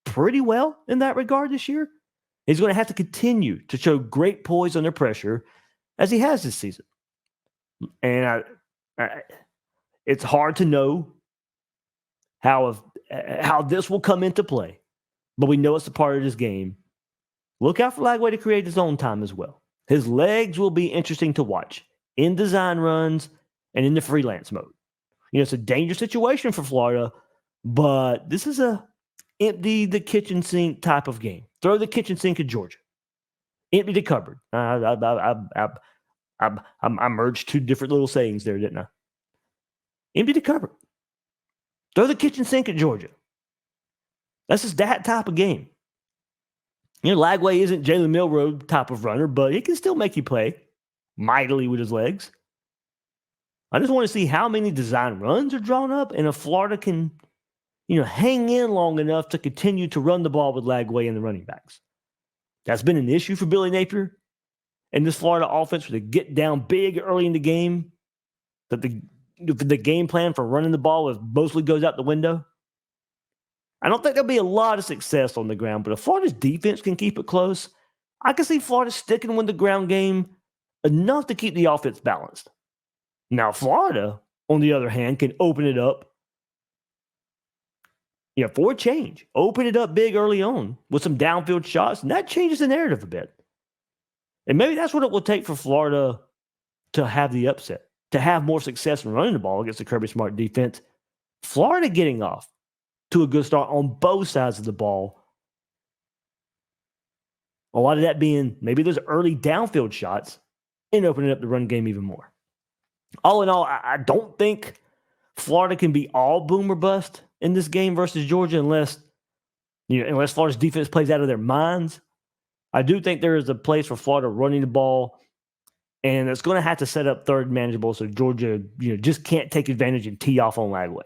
pretty well in that regard this year. He's going to have to continue to show great poise under pressure as he has this season. And it's hard to know how this will come into play, but we know it's a part of this game. Look out for Lagway to create his own time as well. His legs will be interesting to watch in design runs and in the freelance mode. It's a dangerous situation for Florida, but this is a empty the kitchen sink type of game. Throw the kitchen sink at Georgia. Empty the cupboard. I merged two different little sayings there, didn't I? Empty the cupboard. Throw the kitchen sink at Georgia. That's just that type of game. Lagway isn't Jalen Milroe type of runner, but he can still make you play mightily with his legs. I just want to see how many design runs are drawn up and if Florida can, hang in long enough to continue to run the ball with Lagway and the running backs. That's been an issue for Billy Napier and this Florida offense where they get down big early in the game, that the game plan for running the ball mostly goes out the window. I don't think there'll be a lot of success on the ground, but if Florida's defense can keep it close, I can see Florida sticking with the ground game enough to keep the offense balanced. Now, Florida, on the other hand, can open it up, for a change. Open it up big early on with some downfield shots, and that changes the narrative a bit. And maybe that's what it will take for Florida to have the upset, to have more success in running the ball against the Kirby Smart defense. Florida getting off to a good start on both sides of the ball. A lot of that being maybe those early downfield shots and opening up the run game even more. All in all, I don't think Florida can be all boom or bust in this game versus Georgia unless Florida's defense plays out of their minds. I do think there is a place for Florida running the ball, and it's going to have to set up third manageable so Georgia just can't take advantage and tee off on Lagway.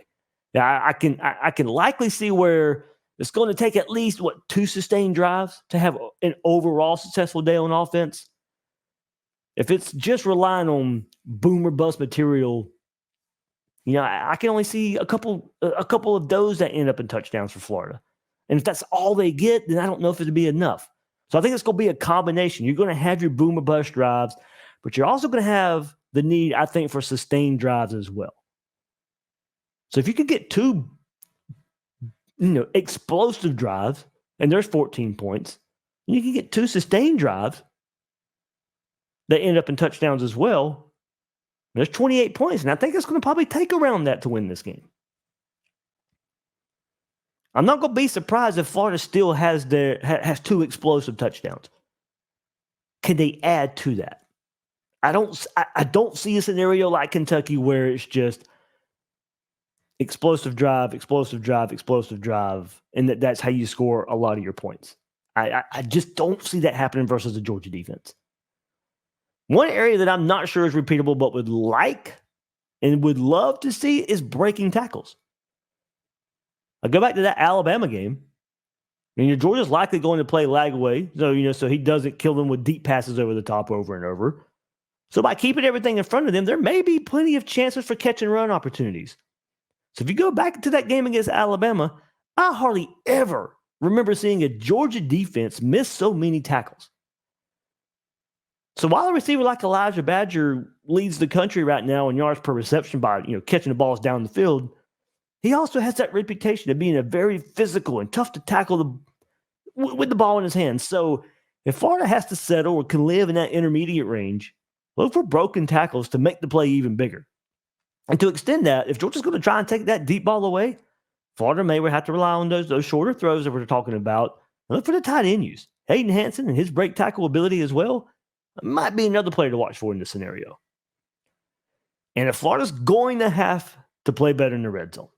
Yeah, I can likely see where it's going to take at least, 2 sustained drives to have an overall successful day on offense. If it's just relying on boom or bust material, I can only see a couple of those that end up in touchdowns for Florida. And if that's all they get, then I don't know if it'd be enough. So I think it's going to be a combination. You're going to have your boom or bust drives, but you're also going to have the need, I think, for sustained drives as well. So if you could get 2 explosive drives, and there's 14 points. And you can get 2 sustained drives that end up in touchdowns as well. There's 28 points, and I think it's going to probably take around that to win this game. I'm not going to be surprised if Florida still has 2 explosive touchdowns. Can they add to that? I don't see a scenario like Kentucky where it's just explosive drive, and that's how you score a lot of your points. I just don't see that happening versus the Georgia defense. One area that I'm not sure is repeatable, but would like and would love to see is breaking tackles. I go back to that Alabama game. Georgia's likely going to play lag away, so he doesn't kill them with deep passes over the top over and over. So by keeping everything in front of them, there may be plenty of chances for catch and run opportunities. So if you go back to that game against Alabama, I hardly ever remember seeing a Georgia defense miss so many tackles. So while a receiver like Elijah Badger leads the country right now in yards per reception by catching the balls down the field, he also has that reputation of being a very physical and tough to tackle with the ball in his hands. So if Florida has to settle or can live in that intermediate range, look for broken tackles to make the play even bigger. And to extend that, if Georgia's going to try and take that deep ball away, Florida may have to rely on those shorter throws that we're talking about. And look for the tight end use. Hayden Hansen and his break tackle ability as well might be another player to watch for in this scenario. And if Florida's going to have to play better in the red zone,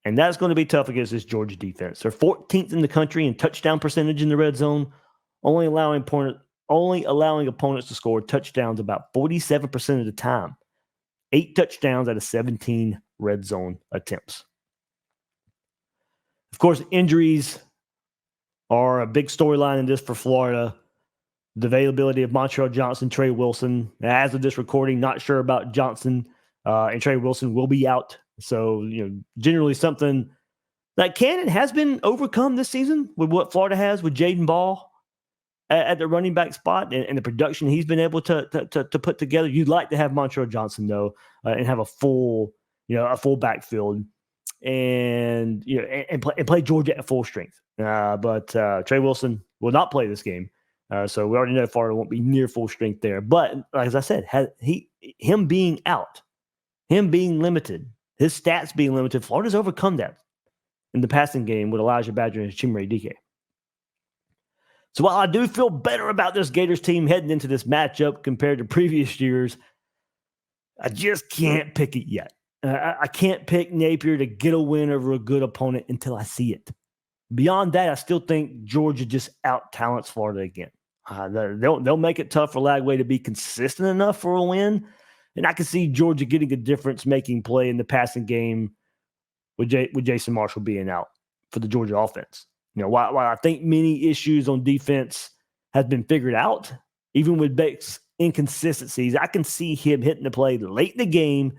and that's going to be tough against this Georgia defense. They're 14th in the country in touchdown percentage in the red zone, only allowing opponents to score touchdowns about 47% of the time. 8 touchdowns out of 17 red zone attempts. Of course, injuries are a big storyline in this for Florida. The availability of Montreal Johnson, Trey Wilson. As of this recording, not sure about Johnson, and Trey Wilson will be out. So, generally something that can and has been overcome this season with what Florida has with Jaden Ball at the running back spot and the production he's been able to put together. You'd like to have Montreal Johnson, though, and have a full backfield and play Georgia at full strength. But Trey Wilson will not play this game. So we already know Florida won't be near full strength there. But as I said, him being out, him being limited, his stats being limited, Florida's overcome that in the passing game with Elijah Badger and Chimere Dike. So while I do feel better about this Gators team heading into this matchup compared to previous years, I just can't pick it yet. I can't pick Napier to get a win over a good opponent until I see it. Beyond that, I still think Georgia just out-talents Florida again. They'll make it tough for Lagway to be consistent enough for a win. And I can see Georgia getting a difference-making play in the passing game with Jason Marshall being out for the Georgia offense. While I think many issues on defense have been figured out, even with Beck's inconsistencies, I can see him hitting the play late in the game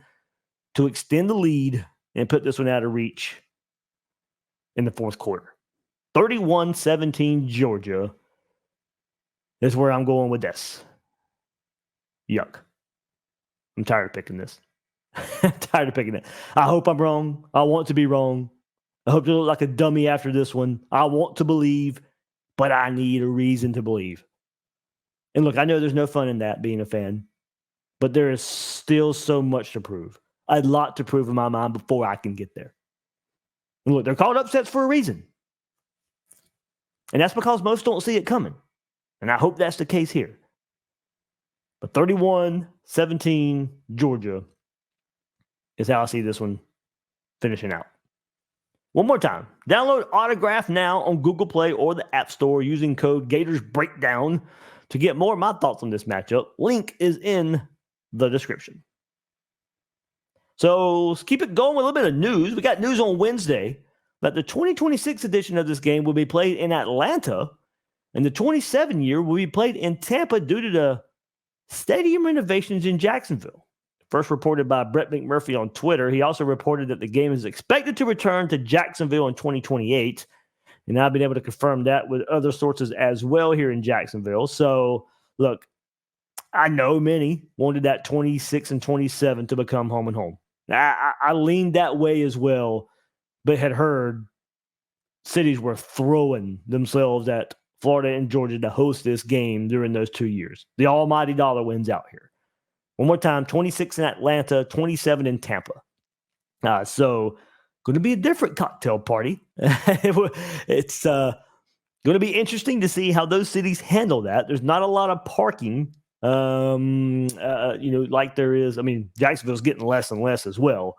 to extend the lead and put this one out of reach in the fourth quarter. 31-17 Georgia is where I'm going with this. Yuck. I'm tired of picking this. I'm tired of picking it. I hope I'm wrong. I want to be wrong. I hope to look like a dummy after this one. I want to believe, but I need a reason to believe. And look, I know there's no fun in that, being a fan, but there is still so much to prove. A lot to prove in my mind before I can get there. And look, they're called upsets for a reason. And that's because most don't see it coming. And I hope that's the case here. But 31-17 Georgia is how I see this one finishing out. One more time. Download Autograph now on Google Play or the App Store using code Gators Breakdown to get more of my thoughts on this matchup. Link is in the description. So let's keep it going with a little bit of news. We got news on Wednesday that the 2026 edition of this game will be played in Atlanta, and the 27 year will be played in Tampa due to the stadium renovations in Jacksonville. First reported by Brett McMurphy on Twitter. He also reported that the game is expected to return to Jacksonville in 2028. And I've been able to confirm that with other sources as well here in Jacksonville. So, look, I know many wanted that 26 and 27 to become home and home. I leaned that way as well, but had heard cities were throwing themselves at Florida and Georgia to host this game during those 2 years. The almighty dollar wins out here. One more time, 26 in Atlanta, 27 in Tampa. So going to be a different cocktail party. It's going to be interesting to see how those cities handle that. There's not a lot of parking, like there is. I mean, Jacksonville's getting less and less as well,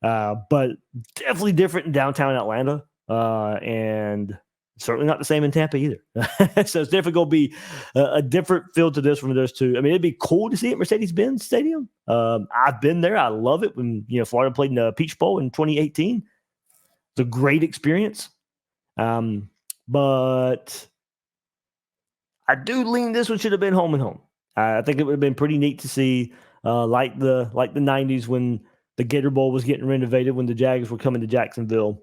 but definitely different in downtown Atlanta, and certainly not the same in Tampa either. So it's definitely going to be a different feel to this from those two. I mean, it'd be cool to see it at Mercedes-Benz Stadium. I've been there. I love it when Florida played in the Peach Bowl in 2018. It's a great experience. But I do lean this one should have been home and home. I think it would have been pretty neat to see, like the 90s when the Gator Bowl was getting renovated, when the Jags were coming to Jacksonville,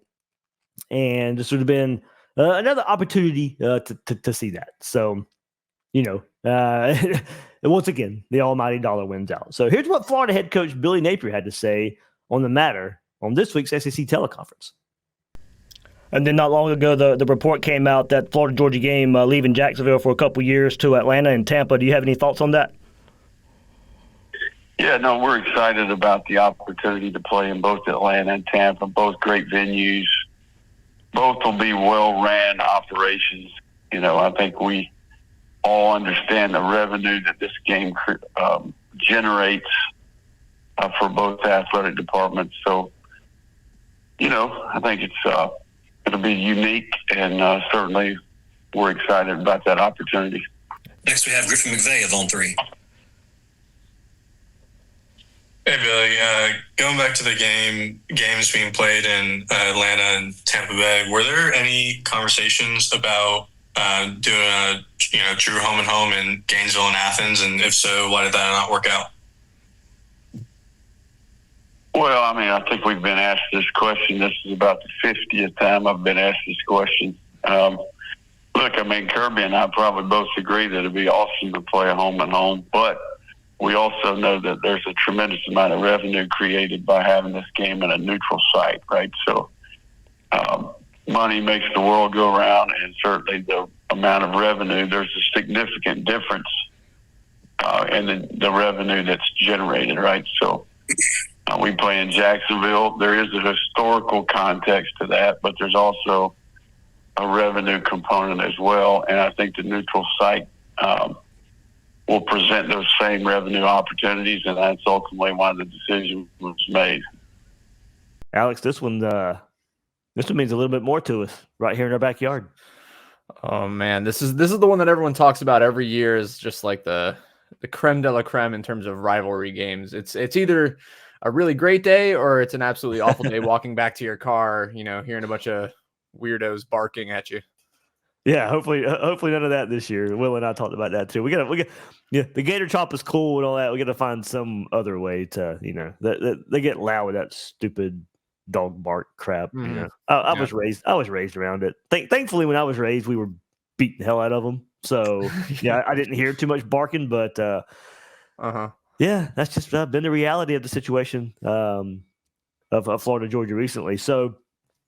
and this would have been another opportunity to see that. So, once again, the almighty dollar wins out. So here's what Florida head coach Billy Napier had to say on the matter on this week's SEC teleconference. And then not long ago, the report came out that Florida-Georgia game leaving Jacksonville for a couple years to Atlanta and Tampa. Do you have any thoughts on that? Yeah, no, we're excited about the opportunity to play in both Atlanta and Tampa, both great venues. Both will be well-ran operations. I think we all understand the revenue that this game generates for both athletic departments. So, I think it's it'll be unique, and certainly we're excited about that opportunity. Next, we have Griffin McVeigh of On 3. Hey, Billy. Going back to the games being played in Atlanta and Tampa Bay, were there any conversations about doing a true home and home in Gainesville and Athens? And if so, why did that not work out? Well, I think we've been asked this question. This is about the 50th time I've been asked this question. Look, Kirby and I probably both agree that it'd be awesome to play a home and home, but we also know that there's a tremendous amount of revenue created by having this game in a neutral site, right? So money makes the world go around, and certainly the amount of revenue, there's a significant difference in the revenue that's generated, right? So we play in Jacksonville. There is a historical context to that, but there's also a revenue component as well. And I think the neutral site will present those same revenue opportunities, and that's ultimately why the decision was made. Alex, this one means a little bit more to us right here in our backyard. Oh man, this is the one that everyone talks about every year. Is just like the creme de la creme in terms of rivalry games. It's either a really great day or it's an absolutely awful day walking back to your car, hearing a bunch of weirdos barking at you. Yeah, hopefully none of that this year. Will and I talked about that too. We got the Gator chop is cool and all that. We got to find some other way to, they get loud with that stupid dog bark crap. Mm-hmm. I was raised around it. Thankfully, when I was raised, we were beating the hell out of them. So yeah, I didn't hear too much barking, but yeah, that's just been the reality of the situation of Florida Georgia recently. So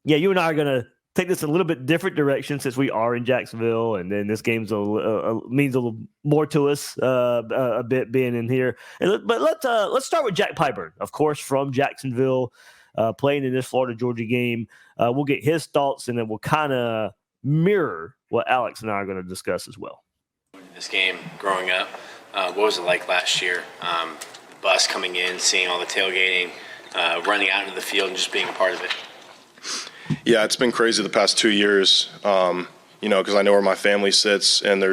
yeah, you and I are gonna take this a little bit different direction since we are in Jacksonville, and then this game's means a little more to us a bit being in here. But let's start with Jack Pyburn, of course, from Jacksonville, playing in this Florida Georgia game. We'll get his thoughts, and then we'll kind of mirror what Alex and I are going to discuss as well. This game growing up, what was it like last year? The bus coming in, seeing all the tailgating, running out into the field, and just being a part of it. Yeah, it's been crazy the past 2 years, because I know where my family sits, and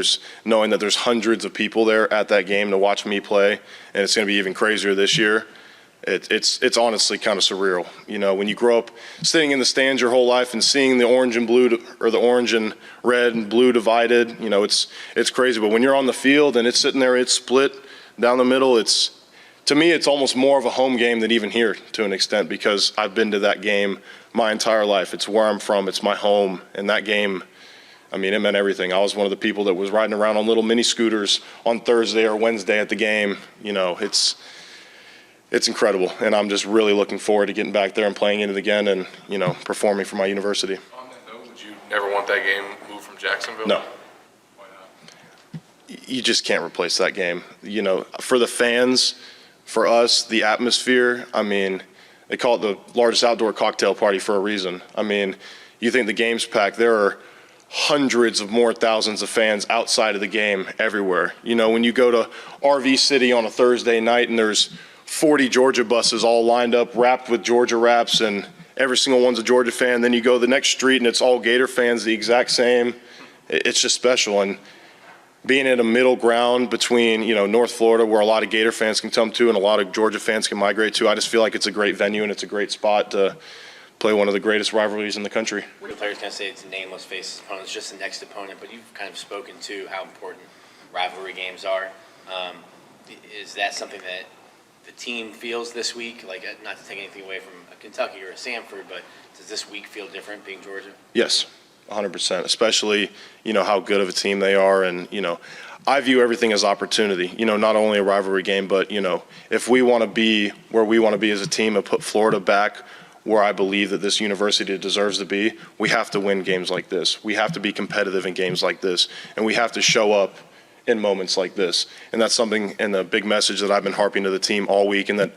knowing that there's hundreds of people there at that game to watch me play, and it's going to be even crazier this year. It's honestly kind of surreal. When you grow up sitting in the stands your whole life and seeing the orange and blue, or the orange and red and blue divided, it's crazy. But when you're on the field and it's sitting there, it's split down the middle, to me, it's almost more of a home game than even here to an extent, because I've been to that game my entire life. It's where I'm from. It's my home. And that game, it meant everything. I was one of the people that was riding around on little mini scooters on Thursday or Wednesday at the game. It's incredible. And I'm just really looking forward to getting back there and playing in it again and, performing for my university. On that note, would you never want that game moved from Jacksonville? No. Why not? You just can't replace that game. You know, for the fans, for us, the atmosphere, I mean, they call it the largest outdoor cocktail party for a reason. I mean, you think the game's packed, there are hundreds of more thousands of fans outside of the game everywhere. You know, when you go to RV City on a Thursday night and there's 40 Georgia buses all lined up, wrapped with Georgia wraps, and every single one's a Georgia fan. Then you go to the next street and it's all Gator fans, the exact same. It's just special. And being in a middle ground between, you know, North Florida, where a lot of Gator fans can come to and a lot of Georgia fans can migrate to, I just feel like it's a great venue and it's a great spot to play one of the greatest rivalries in the country. The players kind of say it's a nameless face opponent, it's just the next opponent, but you've kind of spoken to how important rivalry games are. Is that something that the team feels this week? Like, not to take anything away from a Kentucky or a Samford, but does this week feel different being Georgia? Yes, 100%, especially, you know, how good of a team they are. And, you know, I view everything as opportunity, you know, not only a rivalry game, but, you know, if we want to be where we want to be as a team and put Florida back where I believe that this university deserves to be, we have to win games like this. We have to be competitive in games like this, and we have to show up in moments like this. And that's something, and a big message that I've been harping to the team all week, and that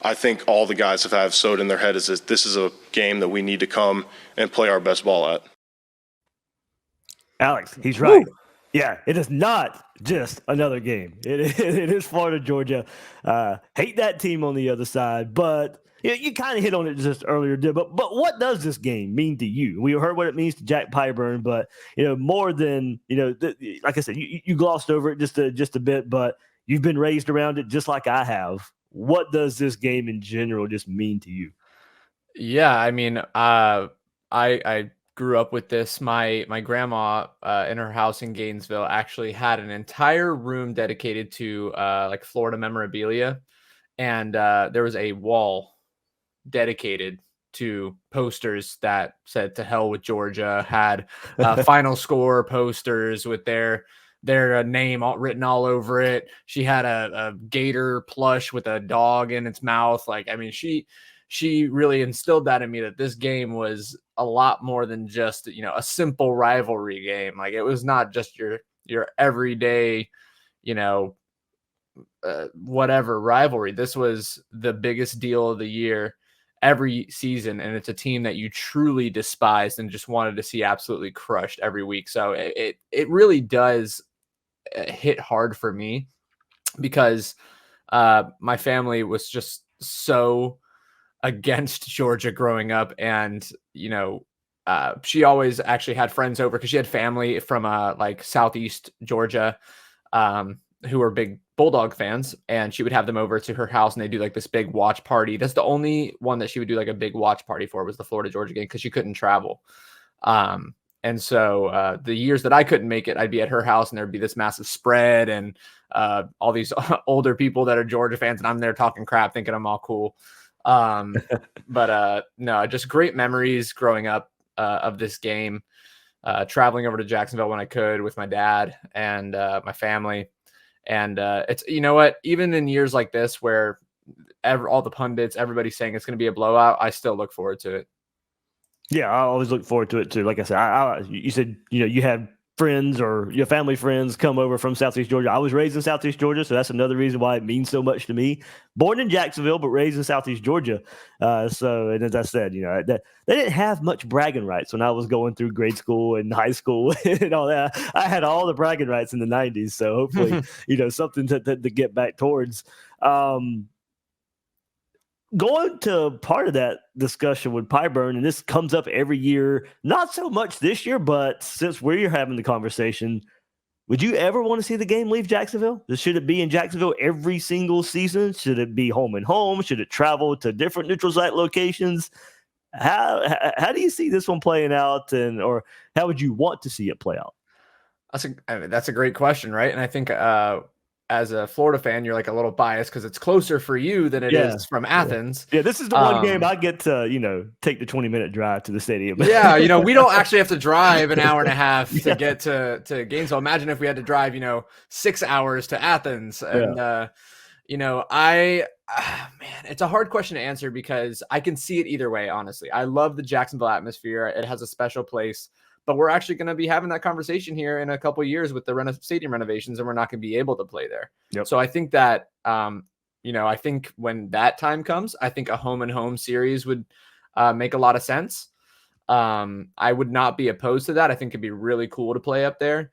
I think all the guys have sewed in their head, is that this is a game that we need to come and play our best ball at. Alex, he's right. Woo. Yeah, it is not just another game. It is Florida, Georgia. Hate that team on the other side, but you kind of hit on it just earlier, but what does this game mean to you? We heard what it means to Jack Pyburn, but, you know, more than, you know, like I said, you glossed over it just a bit, but you've been raised around it just like I have. What does this game in general just mean to you? Yeah, I mean, I grew up with this. My grandma in her house in Gainesville actually had an entire room dedicated to like Florida memorabilia, and there was a wall dedicated to posters that said "To hell with Georgia," had final score posters with their name written all over it. She had a Gator plush with a dog in its mouth. Like, I mean, she really instilled that in me, that this game was a lot more than just, you know, a simple rivalry game. Like, it was not just your everyday, you know, whatever rivalry. This was the biggest deal of the year every season, and it's a team that you truly despised and just wanted to see absolutely crushed every week. So it really does hit hard for me, because my family was just so against Georgia growing up. And, you know, she always actually had friends over, because she had family from like Southeast Georgia who were big Bulldog fans, and she would have them over to her house and they do like this big watch party. That's the only one that she would do like a big watch party for, was the Florida Georgia game, because she couldn't travel. And so the years that I couldn't make it, I'd be at her house and there'd be this massive spread and all these older people that are Georgia fans, and I'm there talking crap, thinking I'm all cool. But no, just great memories growing up of this game, traveling over to Jacksonville when I could with my dad and my family. And it's, you know what, even in years like this where all the pundits, everybody's saying it's going to be a blowout, I still look forward to it. Yeah, I always look forward to it too. Like I said, you said, you know, you had friends or your family friends come over from Southeast Georgia. I was raised in Southeast Georgia, so that's another reason why it means so much to me. Born in Jacksonville, but raised in Southeast Georgia. So, and as I said, you know, they didn't have much bragging rights when I was going through grade school and high school and all that. I had all the bragging rights in the 90s. So hopefully, you know, something to get back towards. Going to part of that discussion with Pyburn, and this comes up every year, not so much this year, but since we're having the conversation, would you ever want to see the game leave Jacksonville? Should it be in Jacksonville every single season? Should it be home and home? Should it travel to different neutral site locations? How do you see this one playing out, or how would you want to see it play out? That's a great question, right? And I think as a Florida fan, you're like a little biased because it's closer for you than it is from Athens. Yeah, this is the one game I get to, you know, take the 20-minute drive to the stadium. Yeah, you know, we don't actually have to drive an hour and a half to get to Gainesville. Imagine if we had to drive, you know, 6 hours to Athens. And, you know, man, it's a hard question to answer because I can see it either way, honestly. I love the Jacksonville atmosphere. It has a special place. but we're actually going to be having that conversation here in a couple of years with the stadium renovations, and we're not going to be able to play there. Yep. So I think that, I think when that time comes, I think a home and home series would make a lot of sense. I would not be opposed to that. I think it'd be really cool to play up there.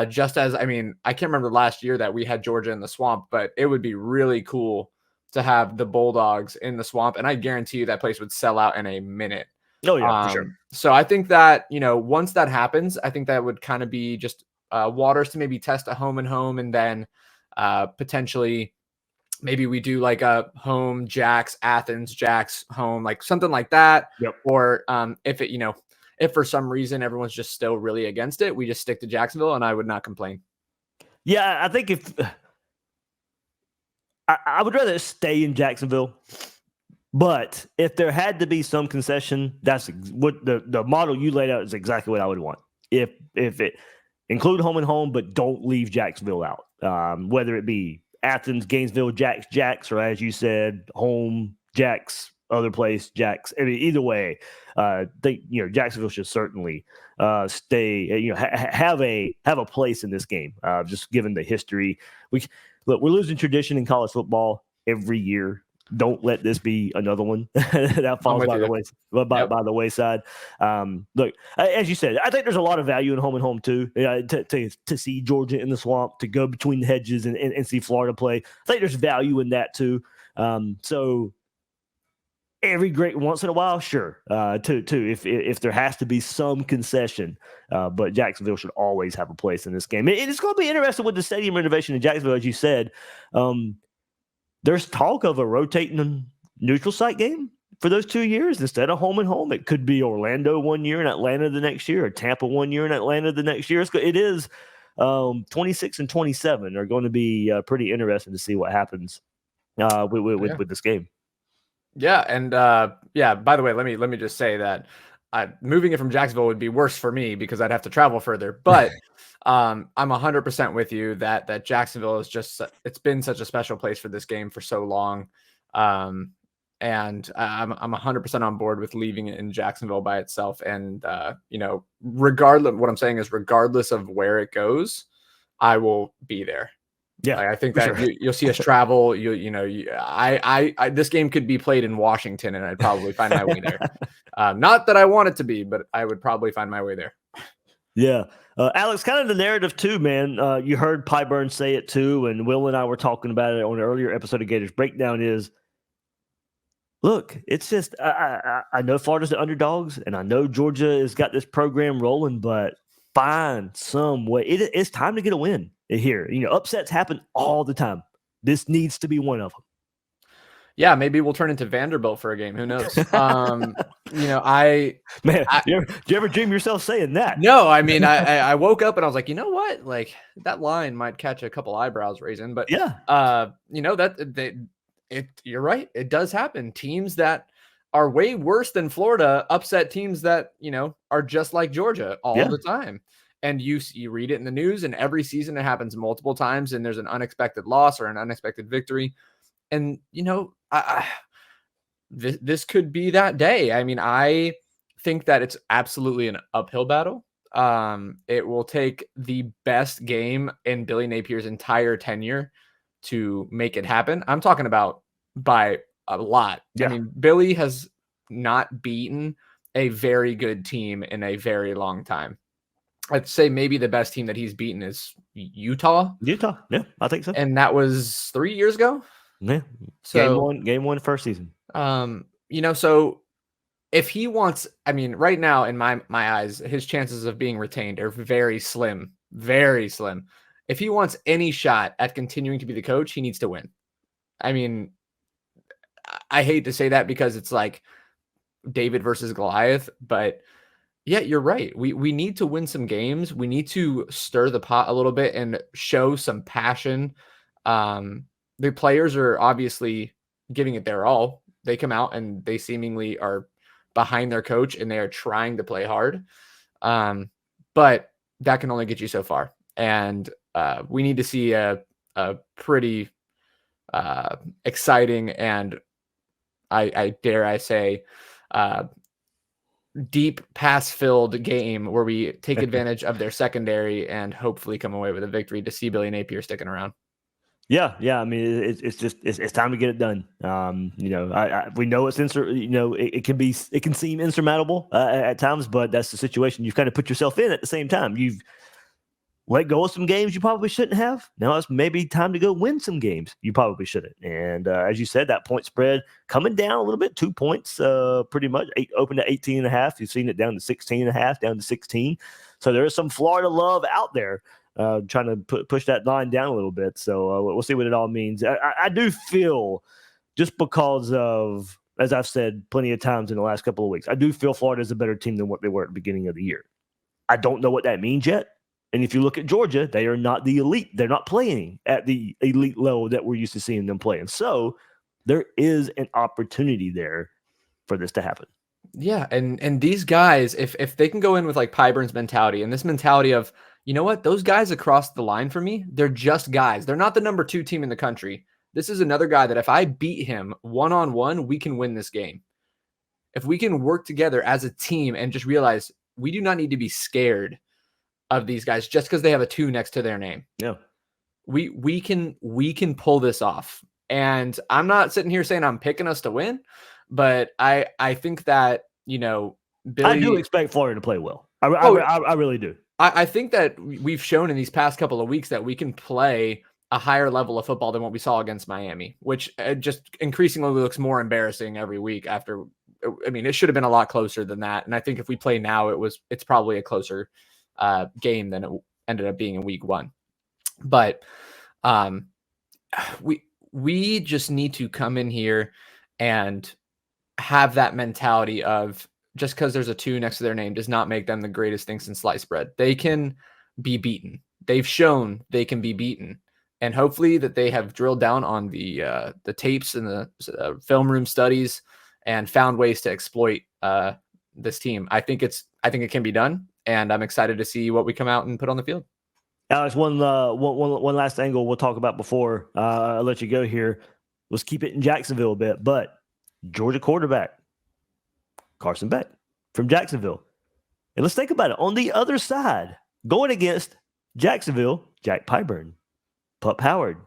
Just as, I can't remember last year that we had Georgia in the Swamp, but it would be really cool to have the Bulldogs in the Swamp. And I guarantee you that place would sell out in a minute. Oh, yeah, for sure. So I think that, once that happens, I think that would kind of be just waters to maybe test a home and home. And then potentially maybe we do like a home Jacks, Athens, Jacks home, like something like that. Yep. Or if for some reason everyone's just still really against it, we just stick to Jacksonville, and I would not complain. Yeah, I think if I would rather stay in Jacksonville, but if there had to be some concession, that's what the model you laid out is exactly what I would want. If it include home and home, but don't leave Jacksonville out, whether it be Athens, Gainesville, Jacks, or as you said, home Jacks, other place Jacks. Either way, Jacksonville should certainly stay. Have a place in this game. Just given the history, we're losing tradition in college football every year. Don't let this be another one that falls by the wayside. Look, as you said, I think there's a lot of value in home and home too. To see Georgia in the Swamp, to go between the hedges and see Florida play. I think there's value in that too. So every great once in a while, sure. If there has to be some concession, but Jacksonville should always have a place in this game. It's going to be interesting with the stadium renovation in Jacksonville, as you said. There's talk of a rotating neutral site game for those 2 years instead of home and home. It could be Orlando one year and Atlanta the next year, or Tampa one year and Atlanta the next year. It is 26 and 27 are going to be pretty interesting to see what happens with this game. Yeah, and by the way, let me just say that moving it from Jacksonville would be worse for me because I'd have to travel further. But I'm 100% with you that Jacksonville is it's been such a special place for this game for so long. And I'm 100% on board with leaving it in Jacksonville by itself. And, regardless of where it goes, I will be there. Yeah, I think that you'll see us travel. This game could be played in Washington, and I'd probably find my way there. Not that I want it to be, but I would probably find my way there. Yeah, Alex, kind of the narrative too, man. You heard Pyburn say it too, and Will and I were talking about it on an earlier episode of Gators Breakdown. Is look, it's just I know Florida's the underdogs, and I know Georgia has got this program rolling, but find some way. It's time to get a win here. Upsets happen all the time. This needs to be one of them. Yeah, maybe we'll turn into Vanderbilt for a game. Who knows? Do you ever dream yourself saying that? No, I woke up and I was like, you know what? Like that line might catch a couple eyebrows raising, but yeah, you're right. It does happen. Teams that are way worse than Florida upset teams that, are just like Georgia all the time. And you read it in the news, and every season it happens multiple times, and there's an unexpected loss or an unexpected victory. And, this could be that day. I think that it's absolutely an uphill battle. It will take the best game in Billy Napier's entire tenure to make it happen. I'm talking about by a lot. Yeah. Billy has not beaten a very good team in a very long time. I'd say maybe the best team that he's beaten is Utah. Yeah, I think so. And that was 3 years ago. Yeah. So game one first season. So if he wants, right now in my eyes, his chances of being retained are very slim, very slim. If he wants any shot at continuing to be the coach, he needs to win. I hate to say that because it's like David versus Goliath, but yeah, you're right. We need to win some games. We need to stir the pot a little bit and show some passion. The players are obviously giving it their all. They come out and they seemingly are behind their coach and they are trying to play hard. But that can only get you so far. And we need to see a pretty exciting and I dare I say deep pass-filled game where we take advantage of their secondary and hopefully come away with a victory to see Billy Napier sticking around. Yeah. I mean, it's time to get it done. We know it's it can seem insurmountable at times, but that's the situation you've kind of put yourself in at the same time. You've let go of some games you probably shouldn't have. Now it's maybe time to go win some games you probably shouldn't. And as you said, that point spread coming down a little bit, 2 points, pretty much open to 18.5. You've seen it down to 16.5, down to 16. So there is some Florida love out there trying to push that line down a little bit. So we'll see what it all means. I do feel, just because of, as I've said plenty of times in the last couple of weeks, I do feel Florida is a better team than what they were at the beginning of the year. I don't know what that means yet. And if you look at Georgia, they are not the elite. They're not playing at the elite level that we're used to seeing them playing. So there is an opportunity there for this to happen. Yeah, and these guys, if they can go in with like Pyburn's mentality and this mentality of, you know what, those guys across the line for me, they're just guys. They're not the number 2 team in the country. This is another guy that if I beat him one-on-one, we can win this game. If we can work together as a team and just realize we do not need to be scared of these guys just because they have a 2 next to their name. Yeah. We can pull this off. And I'm not sitting here saying I'm picking us to win, but I think that, Billy, I do expect Florida to play well. I really do. I think that we've shown in these past couple of weeks that we can play a higher level of football than what we saw against Miami, which just increasingly looks more embarrassing every week after. I mean, it should have been a lot closer than that. And I think if we play now, it's probably a closer game than it ended up being in week 1. But we just need to come in here and have that mentality of just because there's a 2 next to their name does not make them the greatest thing since sliced bread. They can be beaten. They've shown they can be beaten. And hopefully that they have drilled down on the tapes and the film room studies and found ways to exploit this team. I think it can be done. And I'm excited to see what we come out and put on the field. Alex, one last angle we'll talk about before I let you go here. Let's keep it in Jacksonville a bit. But Georgia quarterback, Carson Beck from Jacksonville. And let's think about it. On the other side, going against Jacksonville, Jack Pyburn, Pup Howard,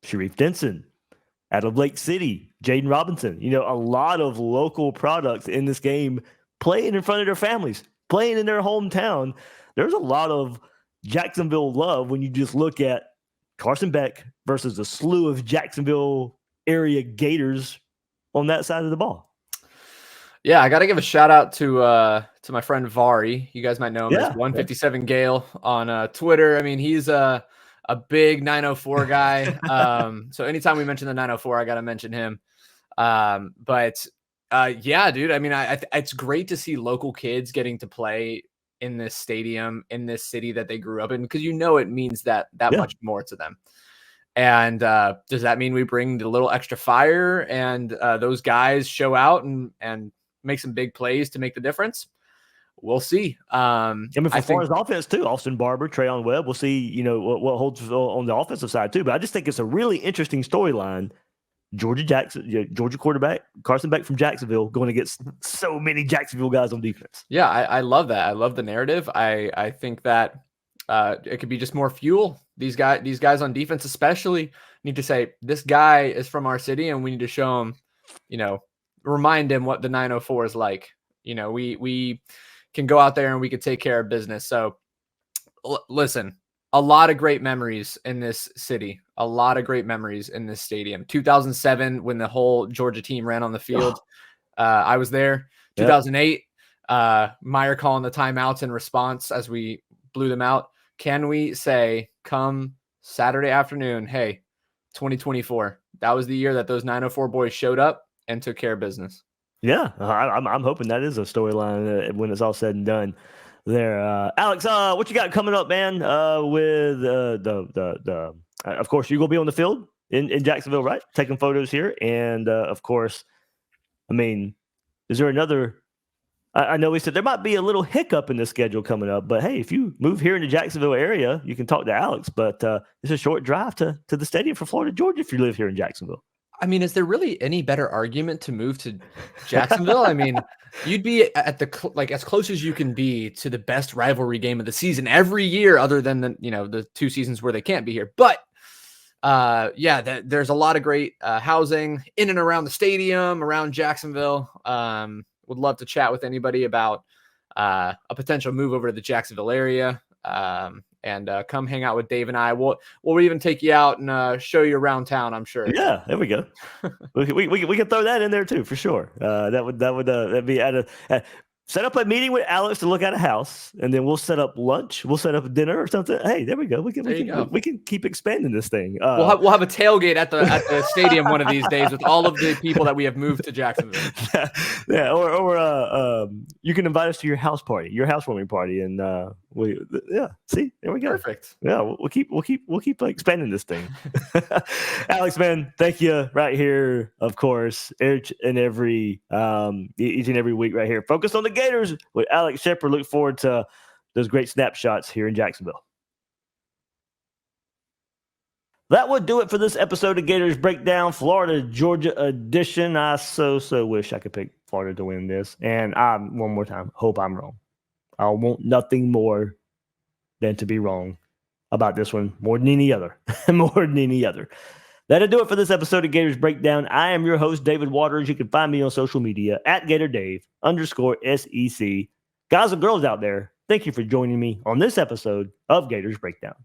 Sharif Denson, out of Lake City, Jaden Robinson. A lot of local products in this game playing in front of their families, playing in their hometown. There's a lot of Jacksonville love when you just look at Carson Beck versus a slew of Jacksonville area Gators on that side of the ball. Yeah, I got to give a shout out to my friend Vari. You guys might know him as 157 Gale on Twitter. I mean, he's a big 904 guy. So anytime we mention the 904, I got to mention him. Yeah, dude. I mean, it's great to see local kids getting to play in this stadium, in this city that they grew up in, because it means that much more to them. And does that mean we bring the little extra fire and those guys show out and make some big plays to make the difference? We'll see. I mean, for Florida's offense too, Austin Barber, Trayon Webb. We'll see, what holds on the offensive side too. But I just think it's a really interesting storyline. Georgia quarterback Carson Beck from Jacksonville going against so many Jacksonville guys on defense. Yeah, I love that. I love the narrative. I think that it could be just more fuel. These guys on defense especially need to say, this guy is from our city, and we need to show him, remind him what the 904 is like. We can go out there and we could take care of business. So listen, a lot of great memories in this city, a lot of great memories in this stadium. 2007, when the whole Georgia team ran on the field, I was there. 2008, Meyer calling the timeouts in response as we blew them out. Can we say, come Saturday afternoon, hey, 2024, that was the year that those 904 boys showed up and took care of business. Yeah, I'm hoping that is a storyline when it's all said and done. There, Alex, what you got coming up, man? With of course, you're gonna be on the field in Jacksonville, right? Taking photos here, and of course, I mean, is there another? I know we said there might be a little hiccup in the schedule coming up, but hey, if you move here in the Jacksonville area, you can talk to Alex. But it's a short drive to the stadium for Florida Georgia if you live here in Jacksonville. I mean, is there really any better argument to move to Jacksonville? I mean, you'd be at the like as close as you can be to the best rivalry game of the season every year, other than the 2 seasons where they can't be here. But there's a lot of great housing in and around the stadium, around Jacksonville. Would love to chat with anybody about a potential move over to the Jacksonville area. And come hang out with Dave and I. We'll even take you out and show you around town, I'm sure. Yeah, there we go. we can throw that in there too, for sure. That'd be set up a meeting with Alex to look at a house, and then we'll set up lunch. We'll set up dinner or something. Hey, there we go. We can keep expanding this thing. We'll have a tailgate at the stadium one of these days with all of the people that we have moved to Jacksonville. Yeah, or you can invite us to your house party, your housewarming party, and see, there we go. Perfect. Yeah, we'll keep expanding this thing. Alex, man, thank you right here, of course, each and every week right here. Focus on the Gators with Alex Shepard. Look forward to those great snapshots here in Jacksonville. That would do it for this episode of Gators Breakdown, Florida Georgia edition. I so wish I could pick Florida to win this, and one more time hope I'm wrong. I want nothing more than to be wrong about this one more than any other. That'll do it for this episode of Gators Breakdown. I am your host, David Waters. You can find me on social media at GatorDave_SEC. Guys and girls out there, thank you for joining me on this episode of Gators Breakdown.